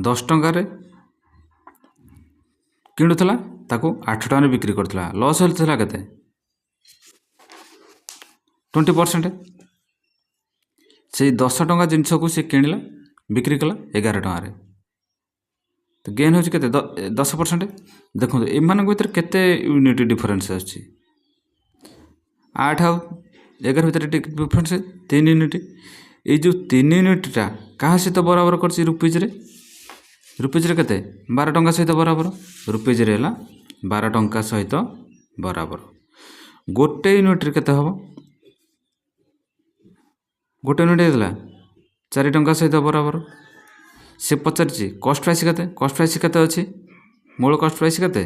10 ଟଙ୍କାରେ କିଣୁଥିଲା ତାକୁ 8 ଟଙ୍କାରେ ବିକ୍ରି କରୁଥିଲା ଲସ୍ ହେଉଥିଲା କେତେ 20% ସେଇ 10 ଟଙ୍କା ଜିନିଷକୁ ସେ କିଣିଲା ବିକ୍ରି କଲା 11 ଟଙ୍କାରେ ତ ଗେନ୍ ହେଉଛି କେତେ 10% ଦେଖନ୍ତୁ ଏମାନଙ୍କ ଭିତରେ କେତେ ୟୁନିଟ୍ ଡିଫରେନ୍ସ ଆସୁଛି 8 ଆଉ 11 ଭିତରେ ଡିଫରେନ୍ସ 3 ୟୁନିଟ୍ ଏଇ ଯେଉଁ 3 ୟୁନିଟ୍ଟା କାହା ସହିତ ବରାବର କରିଛି ରୁପିଜ୍ରେ କେତେ 12 ଟଙ୍କା ସହିତ ବରାବର ରୁପିଜ୍ରେ ହେଲା 12 ଟଙ୍କା ସହିତ ବରାବର ଗୋଟେ ୟୁନିଟ୍ରେ କେତେ ହେବ ଗୋଟେ ୟୁନିଟ୍ ହେଇଥିଲା 4 ଟଙ୍କା ସହିତ ବରାବର ସେ ପଚାରିଛି କଷ୍ଟ ପ୍ରାଇସ୍ କେତେ ଅଛି ମୂଳ କଷ୍ଟ ପ୍ରାଇସ୍ କେତେ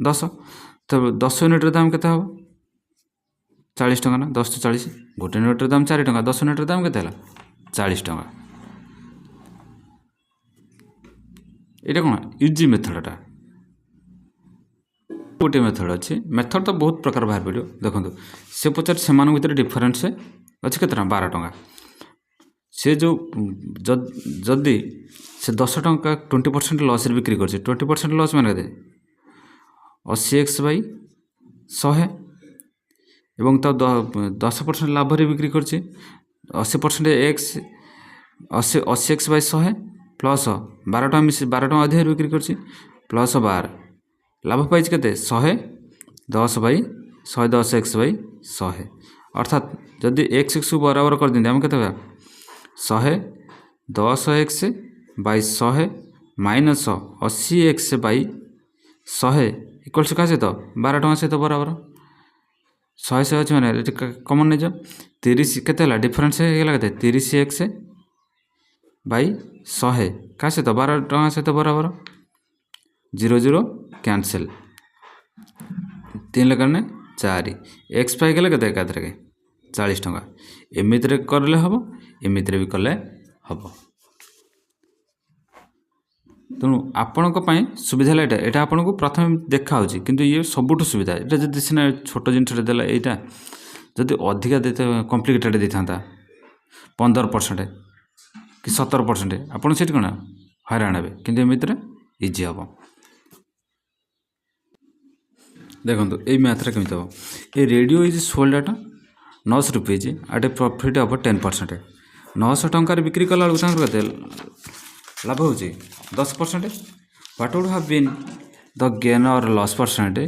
10 ତେବେ 10 ୟୁନିଟ୍ର ଦାମ କେତେ ହେବ 40 ଟଙ୍କା ନା 10 × 40 ଗୋଟେ ୟୁନିଟ୍ର ଦାମ 4 ଟଙ୍କା 10 ୟୁନିଟ୍ର ଦାମ କେତେ ହେଲା 40 ଟଙ୍କା ଏଇଟା କ'ଣ ଇଜି ମେଥଡ଼ଟା ଗୋଟିଏ ମେଥଡ଼ ଅଛି ମେଥଡ଼ ତ ବହୁତ ପ୍ରକାର ବାହାରି ପଡ଼ିବ ଦେଖନ୍ତୁ ସେ ପଚାରି ସେମାନଙ୍କ ଭିତରେ ଡିଫରେନ୍ସ ଅଛି କେତେ ଟଙ୍କା 12 ଟଙ୍କା ସେ ଯେଉଁ ଯଦି ସେ 10 ଟଙ୍କା 20% ଲସ୍ରେ ବିକ୍ରି କରିଛି 20% ଲସ୍ ମାନେ କେତେ 80x/100 ଏବଂ ତା 10% ଲାଭରେ ବିକ୍ରି କରିଛି 80% x 80x/100 ପ୍ଲସ୍ 12 टଙ୍କା मिसी 12 टଙ୍କା अधिक बिक्री करछि प्लस 12 लाभ पाइछि केते 110/110x/100 अर्थात जदि x को बराबर कर दिंदे हम केते 110x/100 माइनस 80x/100 इक्वल्स का सहित 12 टଙ୍କା सहित बराबर 100 अच्छे मैंने कमन नहीं 30 केते डिफरेन्स होगा के 30x/100 क्या सहित 12 टଙ୍କା सहित बराबर 0 0 कैंसल 3 लगे 4 एक्स पाइगले के 40 टଙ୍କା एमिति कले हम एमिति भी कले हम तेणु आपण सुविधा यहाँ आपन को प्रथम देखा कि ये सबुठ सुविधा यहाँ जब सीना छोट जिनस देला यहाँ जदि अधिका कम्प्लिकेटेड देता 15% कि 17% आपड़ से कौन हैरान हे कि एमती इजी हम देखो ये मैथ्रे कमी हम ये radio is sold at 900 rupees at a profit of 10% 900 टंकार बिक्री कला के लाभ हो 10% what would have been the gain or loss percent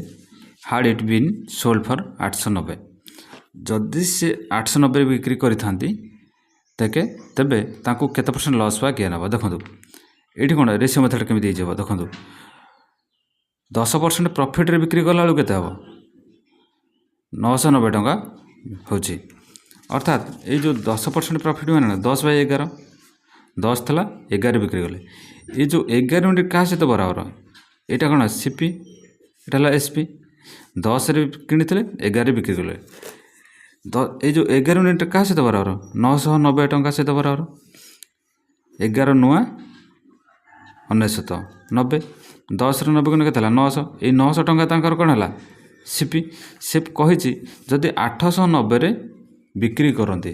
had it been sold for 890 जदि से 890 बिक्री करी तेके तेबे तांको केते परसेंट लॉस बा गेन हम देखो ये कौन रेशियो मेथड केमी देखो 10% प्रॉफिट रे बिक्री कला के हम 990 टंका हो अर्थात ये जो 10% प्रॉफिट मैंने 10/11 10 थला 11 बिक्री कले ये जो 11 यूनिट क्या सहित बराबर यहाँ कौन सीपी यहाँ एसपी 10 रे किनी 11 बिक्री कले ये जो 11 यूनिट क्या सहित बराबर 990 टंका सहित बराबर 11 नुआ 990 10 रे 90 के 900 ये 900 टंका तांकर कौन है सीपी से कही जदि 890 रे बिक्री करते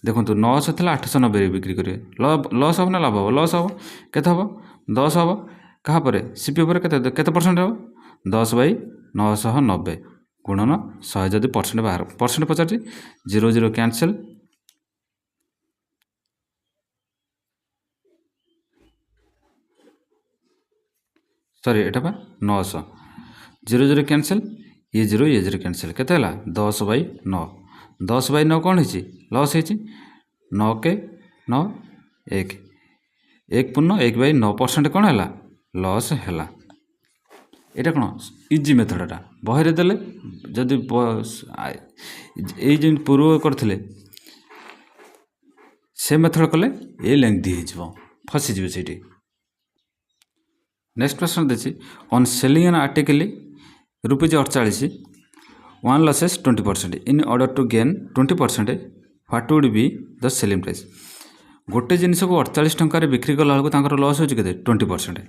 देखो 900 थी 890 बिक्री करेंगे लॉस हम ना लाभ हम लॉस हम के 10 हम क्या सीपी के परसेंट हम 10/990 गुणन 100 जदि परसेंट बाहर परसेंट पचार 0 0 कैंसल सॉरी एटा 900 0 0 कैंसल ये 0 कैंसल के 10/9 10/9 कौन है लॉस है 9 के 9 1 1 पूर्ण 1/9% कौन है लॉस है यहाँ कौन इजी मेथडटा बहरे देले जदि ये पूर्व करते से मेथड कले ये लेंथी हो फसीज से नेक्स्ट प्रश्न देखिए on selling an article ₹48 1 losses 20% in order to gain 20% what would be the selling price गोटे जिनस को 48 टंकार बिक्री कला लॉस हो 20%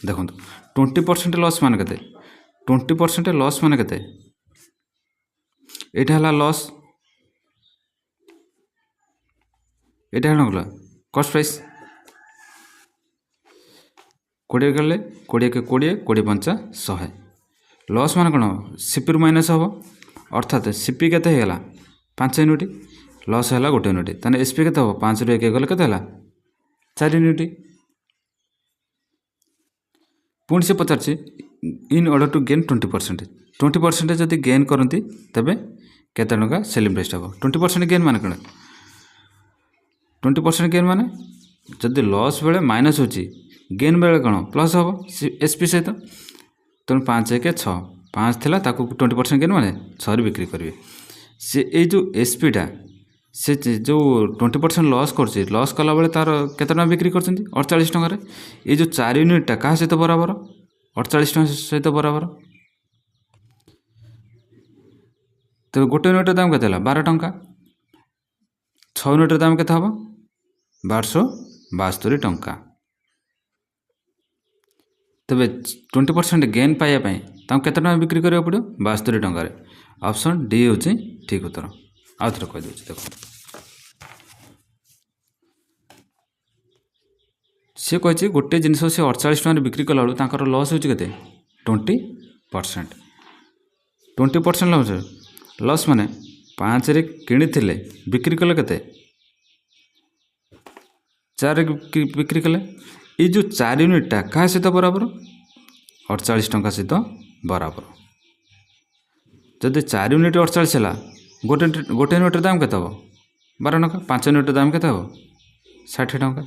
देखो 20% लॉस मान के 20% लॉस मान के यहाँ लॉस यहाँ गला कॉस्ट प्राइस 20 कले 20 के 20 20 पंचा 100 लॉस मान कौन सीपी माइनस हम अर्थात सीपी के 5 यूनिट लॉस है 1 यूनिट ताने एसपी के 5 रू 1 गले के 4 यूनिट पुणी से पचार इन ऑर्डर टू गेन 20% जदि गेन करती तेबे केते टंका सेलिंग प्राइस हम 20% गेन मान कौन 20% गेन मान जदि लॉस बेले माइनस हो गेन बेले कौन प्लस हम एसपी सहित तेणु 5 1 6 5 थी 20% गेन मैंने 6 बिक्री करेंगे से ये जो एसपीटा से जो 20% लॉस कर लॉस कला बेले तार केते टका बिक्री कर 48 टंकार ये जो 4 यूनिटा क्या सहित बराबर 48 टका सहित बराबर तो गोटे यूनिट दाम के 12 टंका 6 यूनिट दाम के 1272 टंका तेरे 20% गेन पाइबापी केते टका बिक्री करा पड़ो 72 टंकार ऑप्शन डी हूँ ठीक उत्तर आउ थे कहीदे देख सी कही गोटे जिनस से 48 टंकार बिक्री कला बेलू लॉस हो 20% लॉस माने 5 रे किनी बिक्री कले के 4 बिक्री कले ये जो 4 यूनिटा क्या सहित बराबर 48 टंका सहित बराबर जदि 4 यूनिट 48 है गोटे गोटे यूनिटर दाम के 12 टंका 5 यूनिटर दाम के 60 टंका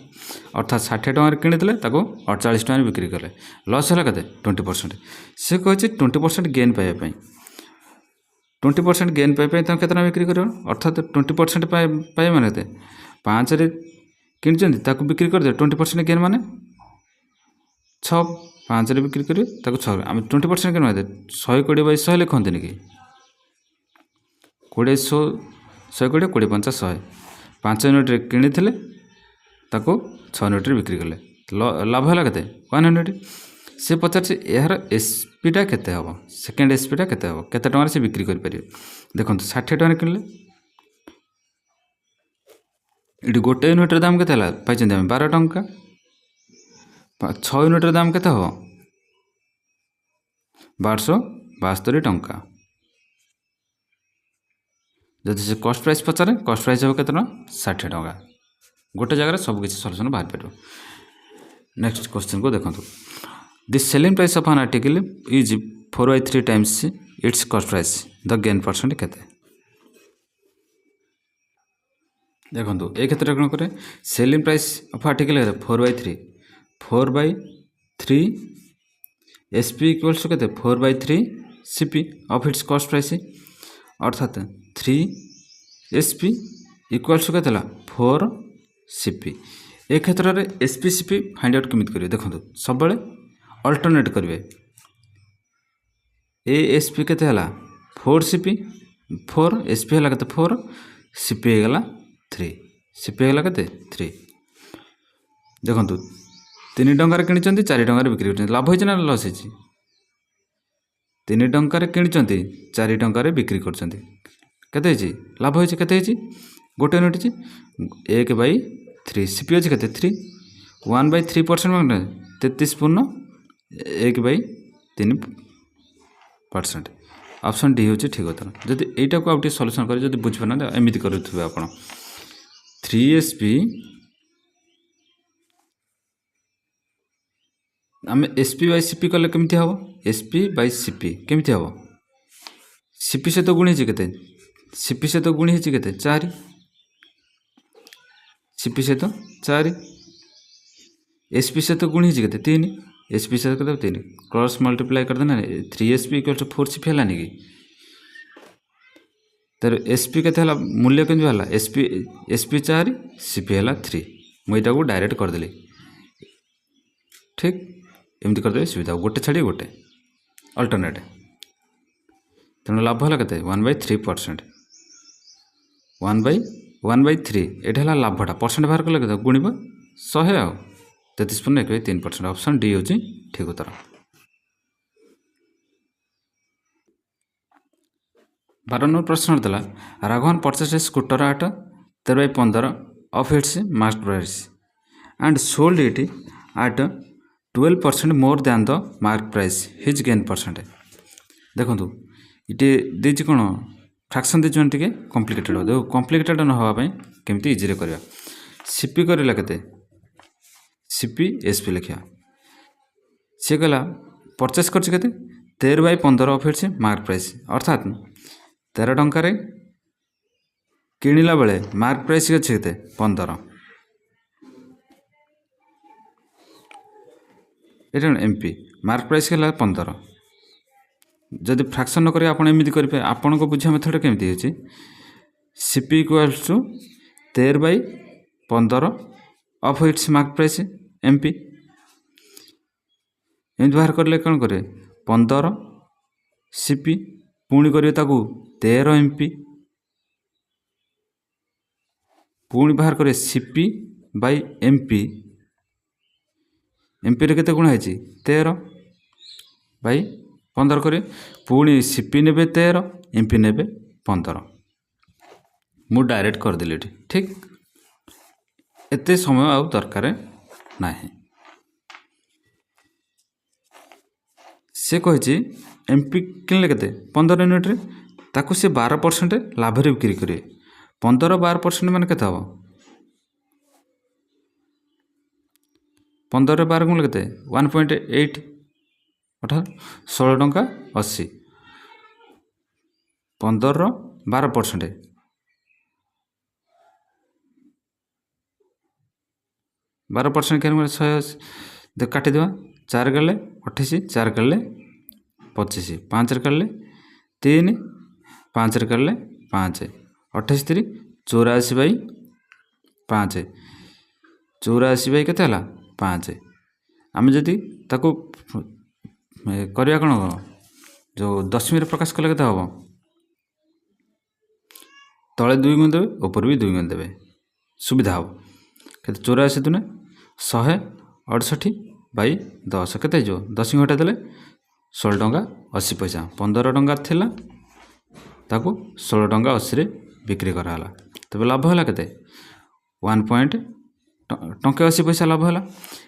अर्थात 60 टंका किनी 48 टंका बिक्री कले लॉस है के 20% से कहे 20% गेन पाइबापी 20% गेन पाइबापी तुम केतना बिक्री कर अर्थात 20% पाइबा माने 5 रे किनी बिक्री कर 20% गेन माने 6 5 रे बिक्री करें 6 आम 20% गेन माने 120/100 लिखते कि 20 120 20 5 100 5 यूनिट किनी 6 यूनिट बिक्री कले लाभ है के 1 यूनिट से पचार यार एसपीटा केते हम सेकेंड एसपीटा केते हम केते टंका से बिक्री कर पारे देखो 60 टंका किनले ये गोटे यूनिटर दाम के पाई 12 टंका 6 यूनिटर दाम के 1272 टंका जदि से कॉस्ट प्राइस पचारे कॉस्ट प्राइस हो केते 60 टंका गोटे जगह सब किसी सॉल्यूशन बाहर पार नेक्स्ट क्वेश्चन को देखो the selling price of an article is 4/3 times its cost price the gain percent केते देखो ये क्षेत्र कौन करे selling price of article 4/3 4/3 SP equals to केते 4/3 CP of its cost price अर्थात 3 एसपी इक्वल्स टू केते 4 सीपी ए क्षेत्र में एसपी सीपी फाइंड आउट केमित करेंगे देखो सब अल्टरनेट करेंगे ए एसपी केते हला 4 सीपी 4 एसपी हला केते 4 सीपी हेगला 3 सीपी हेगला केते 3 देखो 3 टंकार किनी 4 टंकार बिक्री कर लाभ होइछ ना लॉस होइछ 3 टंकार किनी 4 टंकार बिक्री कर केते होइछ लाभ होइछ केते होइछ गोटे यूनिट 1/3 सीपी अच्छे के 3 1/3% मांगे 33.1/3% ऑप्शन डी हूँ ठीक उत्तर जदि यहीटा को आउटे सॉल्यूशन कर जदि बुझे ना एमती करुवे आप 3SP आम SP बाय CP कले केमती हम SP बाय CP केमती हम CP सहित गुणी के CP सहित गुणी के 4 सीपी सहित 4 एसपी सहित गुणी के 3 एसपी सहित 3 क्रॉस मल्टीप्लाई कर देना 3SP इक्वल टू 4CP है कि तर एसपी के मूल्य के एसपी 4 सीपी है 3 मुझे को डायरेक्ट करदेली ठीक एमती करदे सुविधा गोटे छाड़ी गोटे अल्टरनेट तेणु लाभ है के 1/3% 1/3 ये लाभटा परसेंट बाहर कले गुणव 100 आ 33.1/3% ऑप्शन डी हूँ ठीक उत्तर 12 नंबर प्रश्न था Raghavan purchase a scooter at 13/15 of its market price and sold it at 12% more than the market price his gain percent देखो ये देती कौन फ्रैक्शन दे टे कॉम्प्लिकेटेड देखो कॉम्प्लिकेटेड न होगापी केमती इजी करवा सीपी करला के सीपी एसपी लिखा सी कहला परचेस कर 13/15 ऑफ इट्स मार्केट प्राइस अर्थात 13 टंकार किणला बेले मार्केट प्राइस अच्छे के 15 ये एमपी मार्केट प्राइस है 15 जदि फ्रैक्शन न करें आपड़ एमती करेंगे आपण को बुझा मेथड केमती होची CP equals to 13/15 of its market price MP एमती बाहर करले कौन करे 15 सीपी पुणी करेंगे 13 एमपी पुणी बाहर करे सीपी बाय एमपी एमपी रे केते गुणा है 13/15 करे पुणी सीपी ने 13 एमपी ने 15 मु डायरेक्ट करदेली ठीक एते समय आउ दरकार ना से कही एमपी किनले के 15 यूनिट रे ताकू से 12% लाभ रे बिक्री करे 15 12% मान के 15 15 ରେ 12 ଗୁଣିଲେ କେତେ 1.8 ଅର୍ଥାତ୍ 16 ଟଙ୍କା 80। 15 ର 12%, 12% କେତେ ମିଳେ 180। କାଟିଦେବା 4 କାଟିଲେ 28, 4 କାଟିଲେ 25, 5 ରେ କାଟିଲେ 3, 5 ରେ କାଟିଲେ 5, 28 3 84/5, 84 କେତେ ହେଲା 5। ଆମେ ଯଦି ତାକୁ କରିବା କ'ଣ ଯେଉଁ ଦଶମିରେ ପ୍ରକାଶ କଲେ କେତେ ହେବ, ତଳେ 2 ଗୁଣ ଦେବେ ଉପରେ ବି 2 ଗୁଣ ଦେବେ, ସୁବିଧା ହେବ। କେତେ 84 ଦୁନେ 168/10 କେତେ ହେଇଯିବ, 10 ଘଟା ଦେଲେ 16 ଟଙ୍କା 80 ପଇସା। 15 ଟଙ୍କା ଥିଲା ତାକୁ 16 ଟଙ୍କା 80ରେ ବିକ୍ରି କରାହେଲା। ତେବେ ଲାଭ ହେଲା କେତେ ଟଙ୍କା 80 ପଇସା ଲାଭ ହେଲା।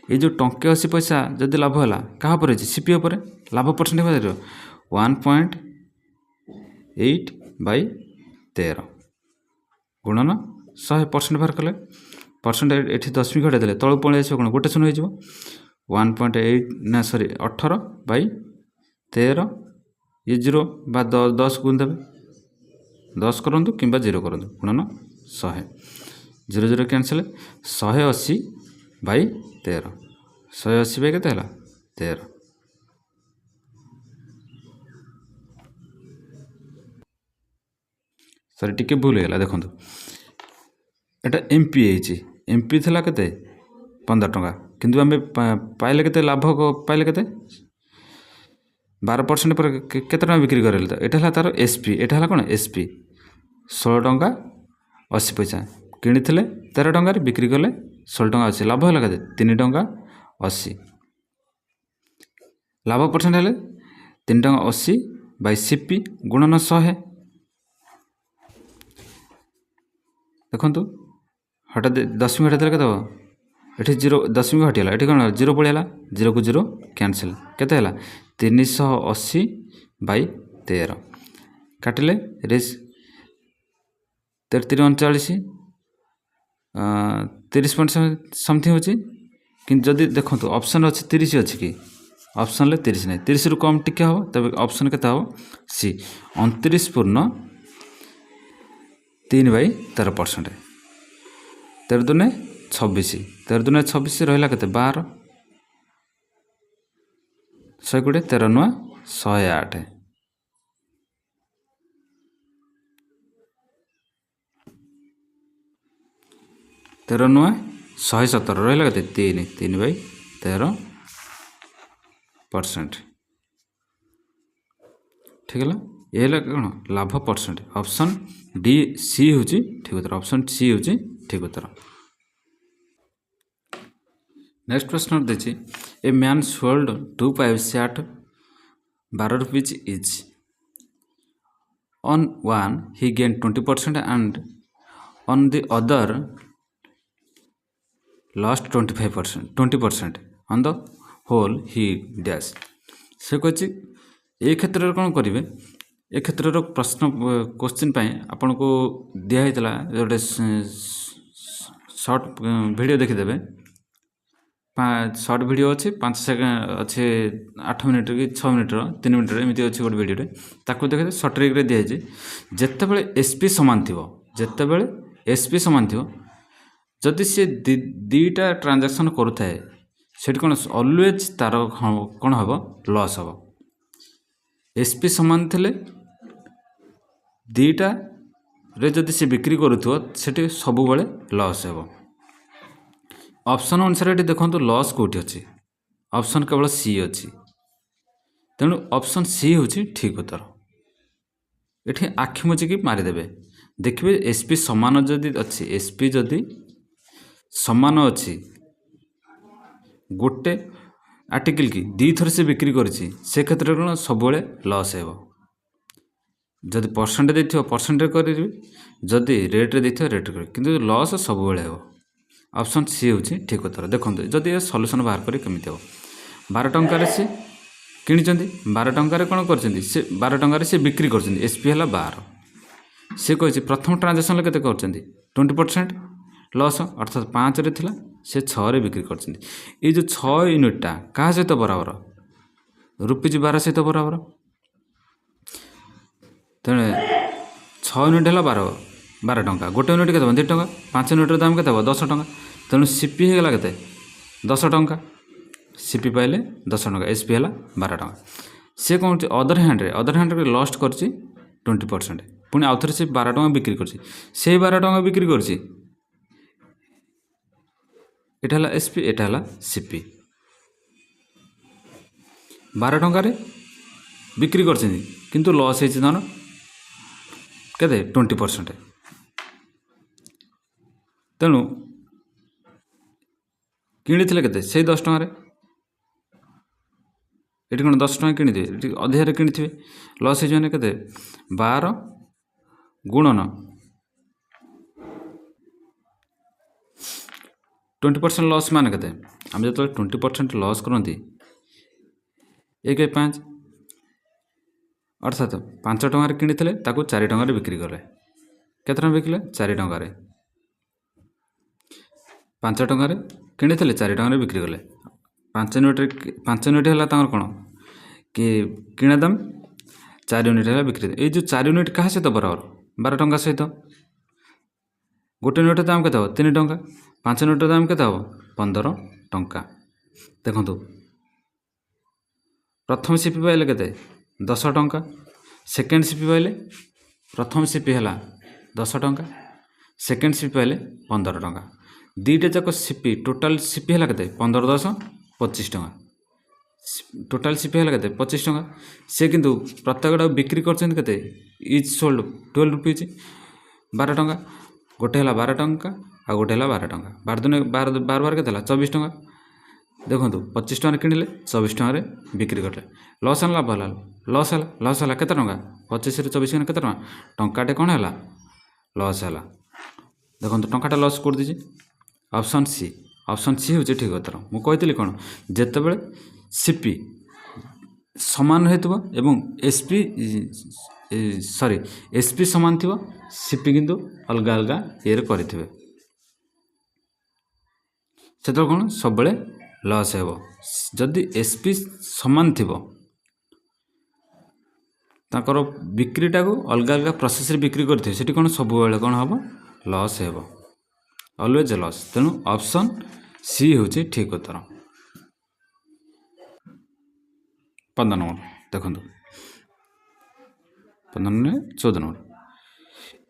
ଏଇ ଯେଉଁ ଟଙ୍କା 80 ପଇସା ଯଦି ଲାଭ ହେଲା କାହା ଉପରେ ହେଇଛି, ସିପି ଉପରେ। ଲାଭ ପରସେଣ୍ଟ ହେଇପାରିବ 1.8/13 ଗୁଣନ 100% ବାହାର କଲେ। ପରସେଣ୍ଟ ଏଠି 10 ଘଟା ଦେଲେ ତଳକୁ ପଳେଇ ଆସିବ, କ'ଣ ଗୋଟେ ଶୂନ ହେଇଯିବ। 18/13 ଇଏ 0 ବା 10 ଗୁଣ ଦେବେ, 10 କରନ୍ତୁ କିମ୍ବା 0 କରନ୍ତୁ, ଗୁଣନ 100, 0 0 କ୍ୟାନସେଲ୍, 180/13, 180 କେତେ ହେଲା 13। ସରି ଟିକେ ଭୁଲ ହେଇଗଲା, ଦେଖନ୍ତୁ ଏଟା MP ହେଇଛି। MP ଥିଲା କେତେ 15 ଟଙ୍କା, କିନ୍ତୁ ଆମେ ପାଇଲେ କେତେ, ଲାଭ ପାଇଲେ କେତେ 12% ପରେ କେତେ ଟଙ୍କା ବିକ୍ରି କରିଲେ। ତ ଏଇଟା ହେଲା ତାର SP, ଏଇଟା ହେଲା କ'ଣ SP 16 ଟଙ୍କା 80 ପଇସା। କିଣିଥିଲେ 13 ଟଙ୍କାରେ, ବିକ୍ରି କଲେ 16 ଟଙ୍କା 80, ଲାଭ ହେଲା କେତେ 3 ଟଙ୍କା 80। ଲାଭ ପରସେଣ୍ଟ ହେଲେ 3 ଟଙ୍କା 80/CP ଗୁଣନ 100। ଦେଖନ୍ତୁ ହଠାତ୍ 10 ଘଟା ଦେଲେ କେତେ ହେବ, ଏଠି 0 10 ଘଟିଗଲା, ଏଠି କ'ଣ 0 ପଳେଇଲା, 0 କୁ 0 କ୍ୟାନସେଲ୍, କେତେ ହେଲା 380/13। କାଟିଲେ 33 39 30 ସମଥିଙ୍ଗ ହେଉଛି। କିନ୍ତୁ ଯଦି ଦେଖନ୍ତୁ ଅପସନ୍ ଅଛି 30 ଅଛି କି, ଅପସନ୍ରେ 30 ନାହିଁ, 30ରୁ କମ୍ ଟିକେ ହେବ। ତେବେ ଅପସନ୍ କେତେ ହେବ ସି 29.3/13%। 13 ଦୁନେ 26, 13 ଦୁନେ 26 ରହିଲା କେତେ 12, 120, 13 ନୂଆ 108, 13 ନୂଆ 117 ରହିଲା କେତେ 3/13%। ଠିକ୍ ହେଲା। ଏ ହେଲା କ'ଣ ଲାଭ ପରସେଣ୍ଟ। ଅପସନ୍ D C ହେଉଛି ଠିକ୍ ଉତ୍ତର, ଅପସନ୍ C ହେଉଛି ଠିକ୍ ଉତ୍ତର। ନେକ୍ସଟ ପ୍ରଶ୍ନ ଦେଇଛି, ଏ man sold 2 pipes at 12 rupees each. On one he gained 20% and on the other lost 20%. On the whole he dash. ସେ କହିଛି ଏ କ୍ଷେତ୍ରରେ କ'ଣ କରିବେ, ଏ କ୍ଷେତ୍ରର ପ୍ରଶ୍ନ କୋଶ୍ଚିନ୍ ପାଇଁ ଆପଣଙ୍କୁ ଦିଆହେଇଥିଲା ଗୋଟେ ସର୍ଟ ଭିଡ଼ିଓ ଦେଖିଦେବେ। ସର୍ଟ ଭିଡ଼ିଓ ଅଛି 5 ସେକେଣ୍ଡ ଅଛି, 8 ମିନିଟ୍ କି 6 ମିନିଟ୍ର 3 ମିନିଟ୍ର ଏମିତି ଅଛି ଗୋଟେ ଭିଡ଼ିଓରେ, ତାକୁ ଦେଖିବେ। ସର୍ଟ ଟ୍ରିକ୍ରେ ଦିଆହେଇଛି ଯେତେବେଳେ SP ସମାନ ଥିବ, ଯେତେବେଳେ SP ସମାନ ଥିବ, ଯଦି ସେ ଦୁଇଟା ଟ୍ରାଞ୍ଜାକ୍ସନ୍ କରୁଥାଏ ସେଠି କ'ଣ ଅଲୱେଜ୍ ତାର କ'ଣ ହେବ ଲସ୍ ହେବ। SP ସମାନ ଥିଲେ ଦୁଇଟାରେ ଯଦି ସେ ବିକ୍ରି କରୁଥିବ ସେଠି ସବୁବେଳେ ଲସ୍ ହେବ। ଅପସନ୍ ଅନୁସାରେ ଏଠି ଦେଖନ୍ତୁ ଲସ୍ କେଉଁଠି ଅଛି, ଅପସନ୍ କେବଳ C ଅଛି, ତେଣୁ ଅପସନ୍ C ହେଉଛି ଠିକ୍ ଉତ୍ତର। ଏଠି ଆଖି ମୁଜିକି ମାରିଦେବେ, ଦେଖିବେ SP ସମାନ ଯଦି ଅଛି, SP ଯଦି ସମାନ ଅଛି, ଗୋଟେ ଆର୍ଟିକିଲ୍ କି 2 ଥର ସେ ବିକ୍ରି କରିଛି, ସେ କ୍ଷେତ୍ରରେ କ'ଣ ସବୁବେଳେ ଲସ୍ ହେବ। ଯଦି ପରସେଣ୍ଟ ଦେଇଥିବ ପରସେଣ୍ଟରେ କରିବି, ଯଦି ରେଟ୍ରେ ଦେଇଥିବ ରେଟ୍ରେ କରିବି, କିନ୍ତୁ ଲସ୍ ସବୁବେଳେ ହେବ। ଅପସନ୍ C ହେଉଛି ଠିକ୍ ଉତ୍ତର। ଦେଖନ୍ତୁ ଯଦି ଏ ସଲ୍ୟୁସନ୍ ବାହାର କରି କେମିତି ହେବ, 12 ଟଙ୍କାରେ ସେ କିଣିଛନ୍ତି, 12 ଟଙ୍କାରେ କ'ଣ କରିଛନ୍ତି, ସେ 12 ଟଙ୍କାରେ ସେ ବିକ୍ରି କରୁଛନ୍ତି, SP ହେଲା 12। ସେ କହିଛି ପ୍ରଥମ ଟ୍ରାଞ୍ଜାକ୍ସନ୍ରେ କେତେ କରୁଛନ୍ତି 20%, लॉस अर्थात 5 रे थिला से 6 रे बिक्री करछिन ए जो 6 यूनिटा का सहित बराबर ₹12 सहित बराबर तेणे 6 यूनिट है 12 टंका गोटे यूनिट के 2 टंका 5 यूनिट दाम के 10 टंका तेणु सीपी होगा के 10 टंका सीपी पाइले 10 टंका एसपी है 12 टंका सी कौन अदर हैंड लस्ट कर 20% पुणी आउ थे से 12 टंका बिक्री कर 12 टंका बिक्री कर एसपी एटा सीपी 12 टंकार बिक्री कर लॉस होना केते 20% तेणु किणी केते से 10 टंकार ये कौन 10 टंका किणी ये अधिकार किणी लॉस हो के 12 गुणन 20% लॉस मान के आम जो 20% लॉस करती 1/5 अर्थात 5 टंकार किणी 4 टंकार बिक्री कले केते टंका बिकिले 4 टंकार 5 टंकार किणी 4 टंकार बिक्री कले 5 यूनिट है कौन कि किणा दाम 4 यूनिट है बिक्री ये जो 4 यूनिट क्या सहित बराबर 12 टंका सहित गोटे यूनिट दाम के 3 टंका 5 यूनिट दाम के 15 टंका देखो प्रथम सीपी पाइले के 10 टंका सेकेंड सीपी पाइले प्रथम सीपी है 10 टंका सेकेंड सीपी पाइले 15 टंका दीटा जाक सीपी टोटाल सीपी है के 15 10 25 टंका टोटाल सीपी है के 25 टंका से किंतु प्रत्येकटा बिक्री कर इच सोल्ड 12 रुपीज 12 टंका गोटे है 12 टंका आ गोटे है 12 टंका 12 बार के 24 टंका देखो 25 टंका किणिले 24 टंका बिक्री करले लॉस है लाभ है लॉस है केते टंका 25 रे 24 केते टंका टंकाटे कौन है लॉस है देखो टंकाटा लॉस कर दीजिए ऑप्शन सी हूँ ठीक उत्तर मुझे कौन जिते सीपी सामान हो एसपी सॉरी एसपी सामान थी सीपी किंतु अलग अलग ये करेंगे से कौन सब लॉस हो जदि एसपी सामान थी ताकर बिक्रीटा को अलग अलग प्रोसेस बिक्री करते से कौन सब कौन हम लॉस हो ऑलवेज लॉस तेणु ऑप्शन सी हूँ ठीक उत्तर 15 नंबर देखो 14 number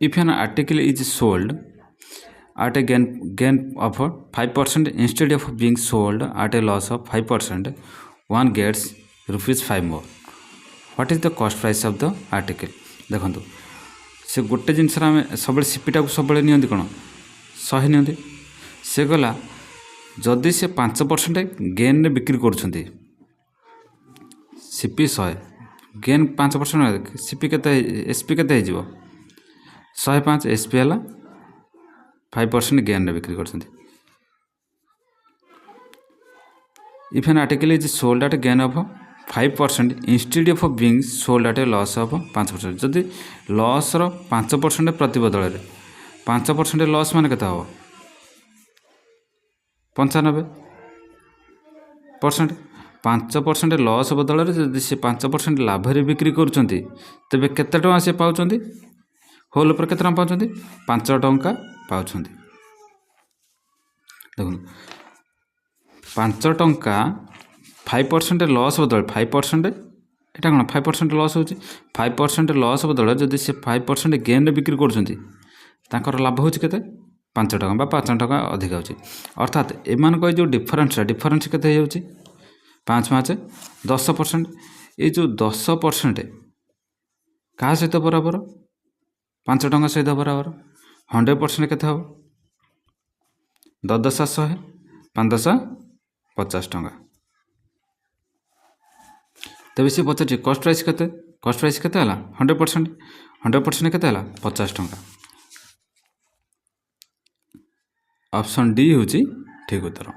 if N article is sold at a gain of 5% instead of being sold at a loss of 5% one gets ₹5 more what is the cost price of the article देखो से गोटे जिनस सब सीपीटा को सब नि कौन 100 नि से गला जदि से 5% गेन रे बिक्री कर सीपी 100 गेन 5% सीपी के एसपी के 105 एसपी है 5% गेन रे बिक्री कर if N article is sold eight gain of 5% instead of being sold at A loss of 5% जदि लॉस रो 5% प्रतिबदल रे 5% लॉस मान केता हो 95% 5% लॉस बदल रे जदि से 5% लाभ रे बिक्री करूछंती तबे केते टका से पाउछंती होल पर केते टका पाउछंती 5 टंका पाउछंती देखो 5 टंका 5% लॉस बदल 5% एटा कौन 5% लॉस हो 5% लॉस बदल जदि से 5% गेन रे बिक्री करूछंती तांकर लाभ हो केते 5 टका बा 5 टका अधिक हो अर्थात एमान को जो डिफरेंस केते हो 5 5 10% ये जो 10% क्या सहित बराबर 5 टका सहित बराबर 100% केते हो 10 10 100 5 10 50 टका तबे से पचार कॉस्ट प्राइस केते 100% केते 50 टका ऑप्शन डी हूँ ठीक उत्तर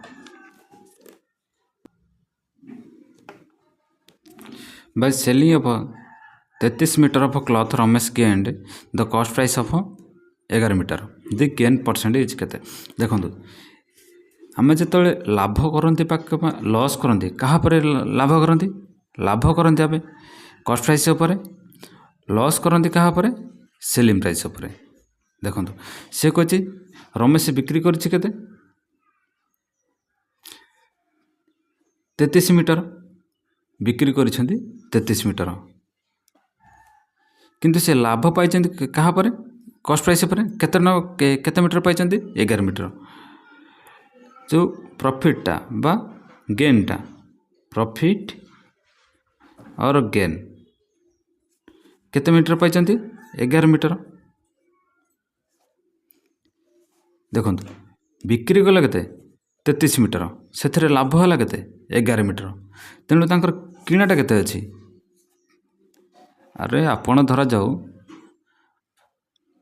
by selling of 33 metre of cloth Ramesh gained the cost price of 11 metre the gain percentage केते देखंतु आमे जेतले लाभ करंती पा लॉस करंती कहा पर लाभ करंती आबे कॉस्ट प्राइस ऊपर लॉस करंती कहा पर सेलिंग प्राइस ऊपर देखंतु से कहछि रमेश बिक्री करछि केते 33 मीटर बिक्री करिसेंती 33 मीटर किंतु से लाभ पाइछंती कहा पर कॉस्ट प्राइस पर केते मीटर पाइछंती 11 मीटर जो प्रॉफिटटा बा गेनटा प्रॉफिट और गेन केते मीटर पाइछंती 11 मीटर देखंतु बिक्री गला केते 33 मीटर से लाभ है केते 11 मीटर तेणु तांकर किणाटा केते अछि अरे आपण धरा जाऊ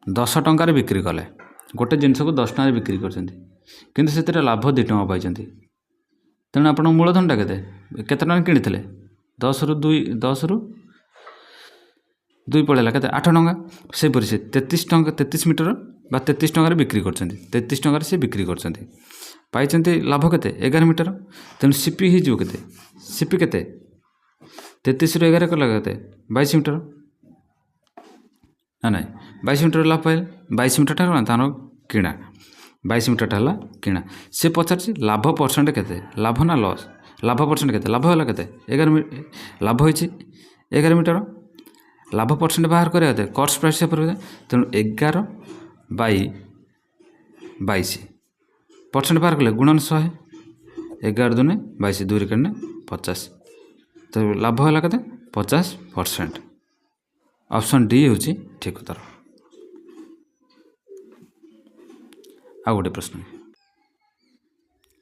10 टंकार बिक्री कले गोटे जिनस को 10 टंकार बिक्री करछंती किंतु से लाभ 2 टंका पाइछंती तेणु आपण मूलधनटा केते टंका किଣିथिले 10 रु 2 पड़ेगा केते 8 टंका से परि से 33 मीटर बा 33 टंकार बिक्री करछंती 33 टंकार से बिक्री करछंती पाइछंती लाभ केते 11 मीटर तेणु सीपी ही जो केते सीपी केते 33 रु 11 कला केते 22 मीटर ना 22 मीटर लाभ पाइल 22 मीटर ठार तार किणा 22 मीटर ठाला किणा से पचार लाभ परसेंट केते लाभ ना लॉस लाभ परसेंट केते लाभ होला केते 11 लाभ होइछि 11 मीटर लाभ परसेंट बाहर करते कॉस्ट प्राइस पर तेणु 11 बाई 22 परसेंट बाहर कले गुणन 100 11 दूने 22 2 करने 50 तो लाभ है के 50%। ऑप्शन डी हूँ ठीक उत्तर। आ गोटे प्रश्न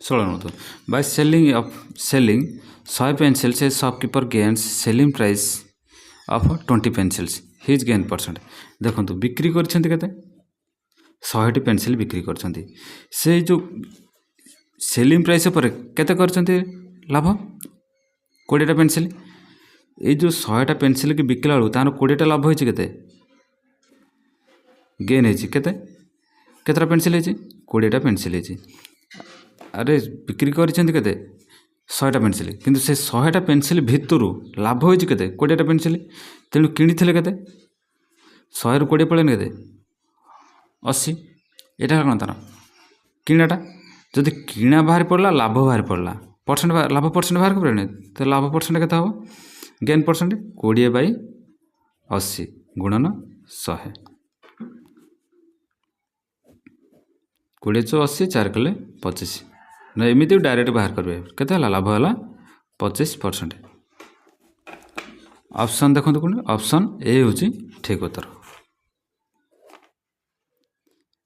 16 number by selling 100 pencils A shopkeeper gains selling price of 20 pencils his gain percent देखो बिक्री करछंती केते 100 पेंसिल बिक्री करछंती से जो सेलिंग प्राइस पर केते करछंती लाभ 20टा पेंसिल ये जो 100टा पेंसिल की बिकला बेलू तार 20टा लाभ होइछि केते गेन होइछि केतरा पेंसिल होइछि 20टा पेंसिल होइछि अरे बिक्री करछंती केते 100टा पेंसिल किंतु से 100टा पेंसिल भितरु लाभ होइछि केते 20टा पेंसिल तेणु किଣିथिले केते 100 रु 20 पड़ेन केते 80 एटा कोन तार किणाटा जदि किणा बाहर पड़ला लाभ बाहर पड़ला परसेंट लाभ परसेंट बाहर कर तो लाभ परसेंट केते हो गेन परसेंट 20/80 गुणन 100 20 80 4 कले 25 ना एमती डायरेक्ट बाहर करेंगे केते लाभ है 25%। ऑप्शन देखो कौन ऑप्शन ए हूँ ठीक उत्तर।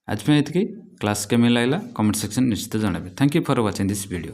आज पे ये क्लास केमी लगला कमेंट सेक्शन निश्चित जनइबे। Thank you for watching this video.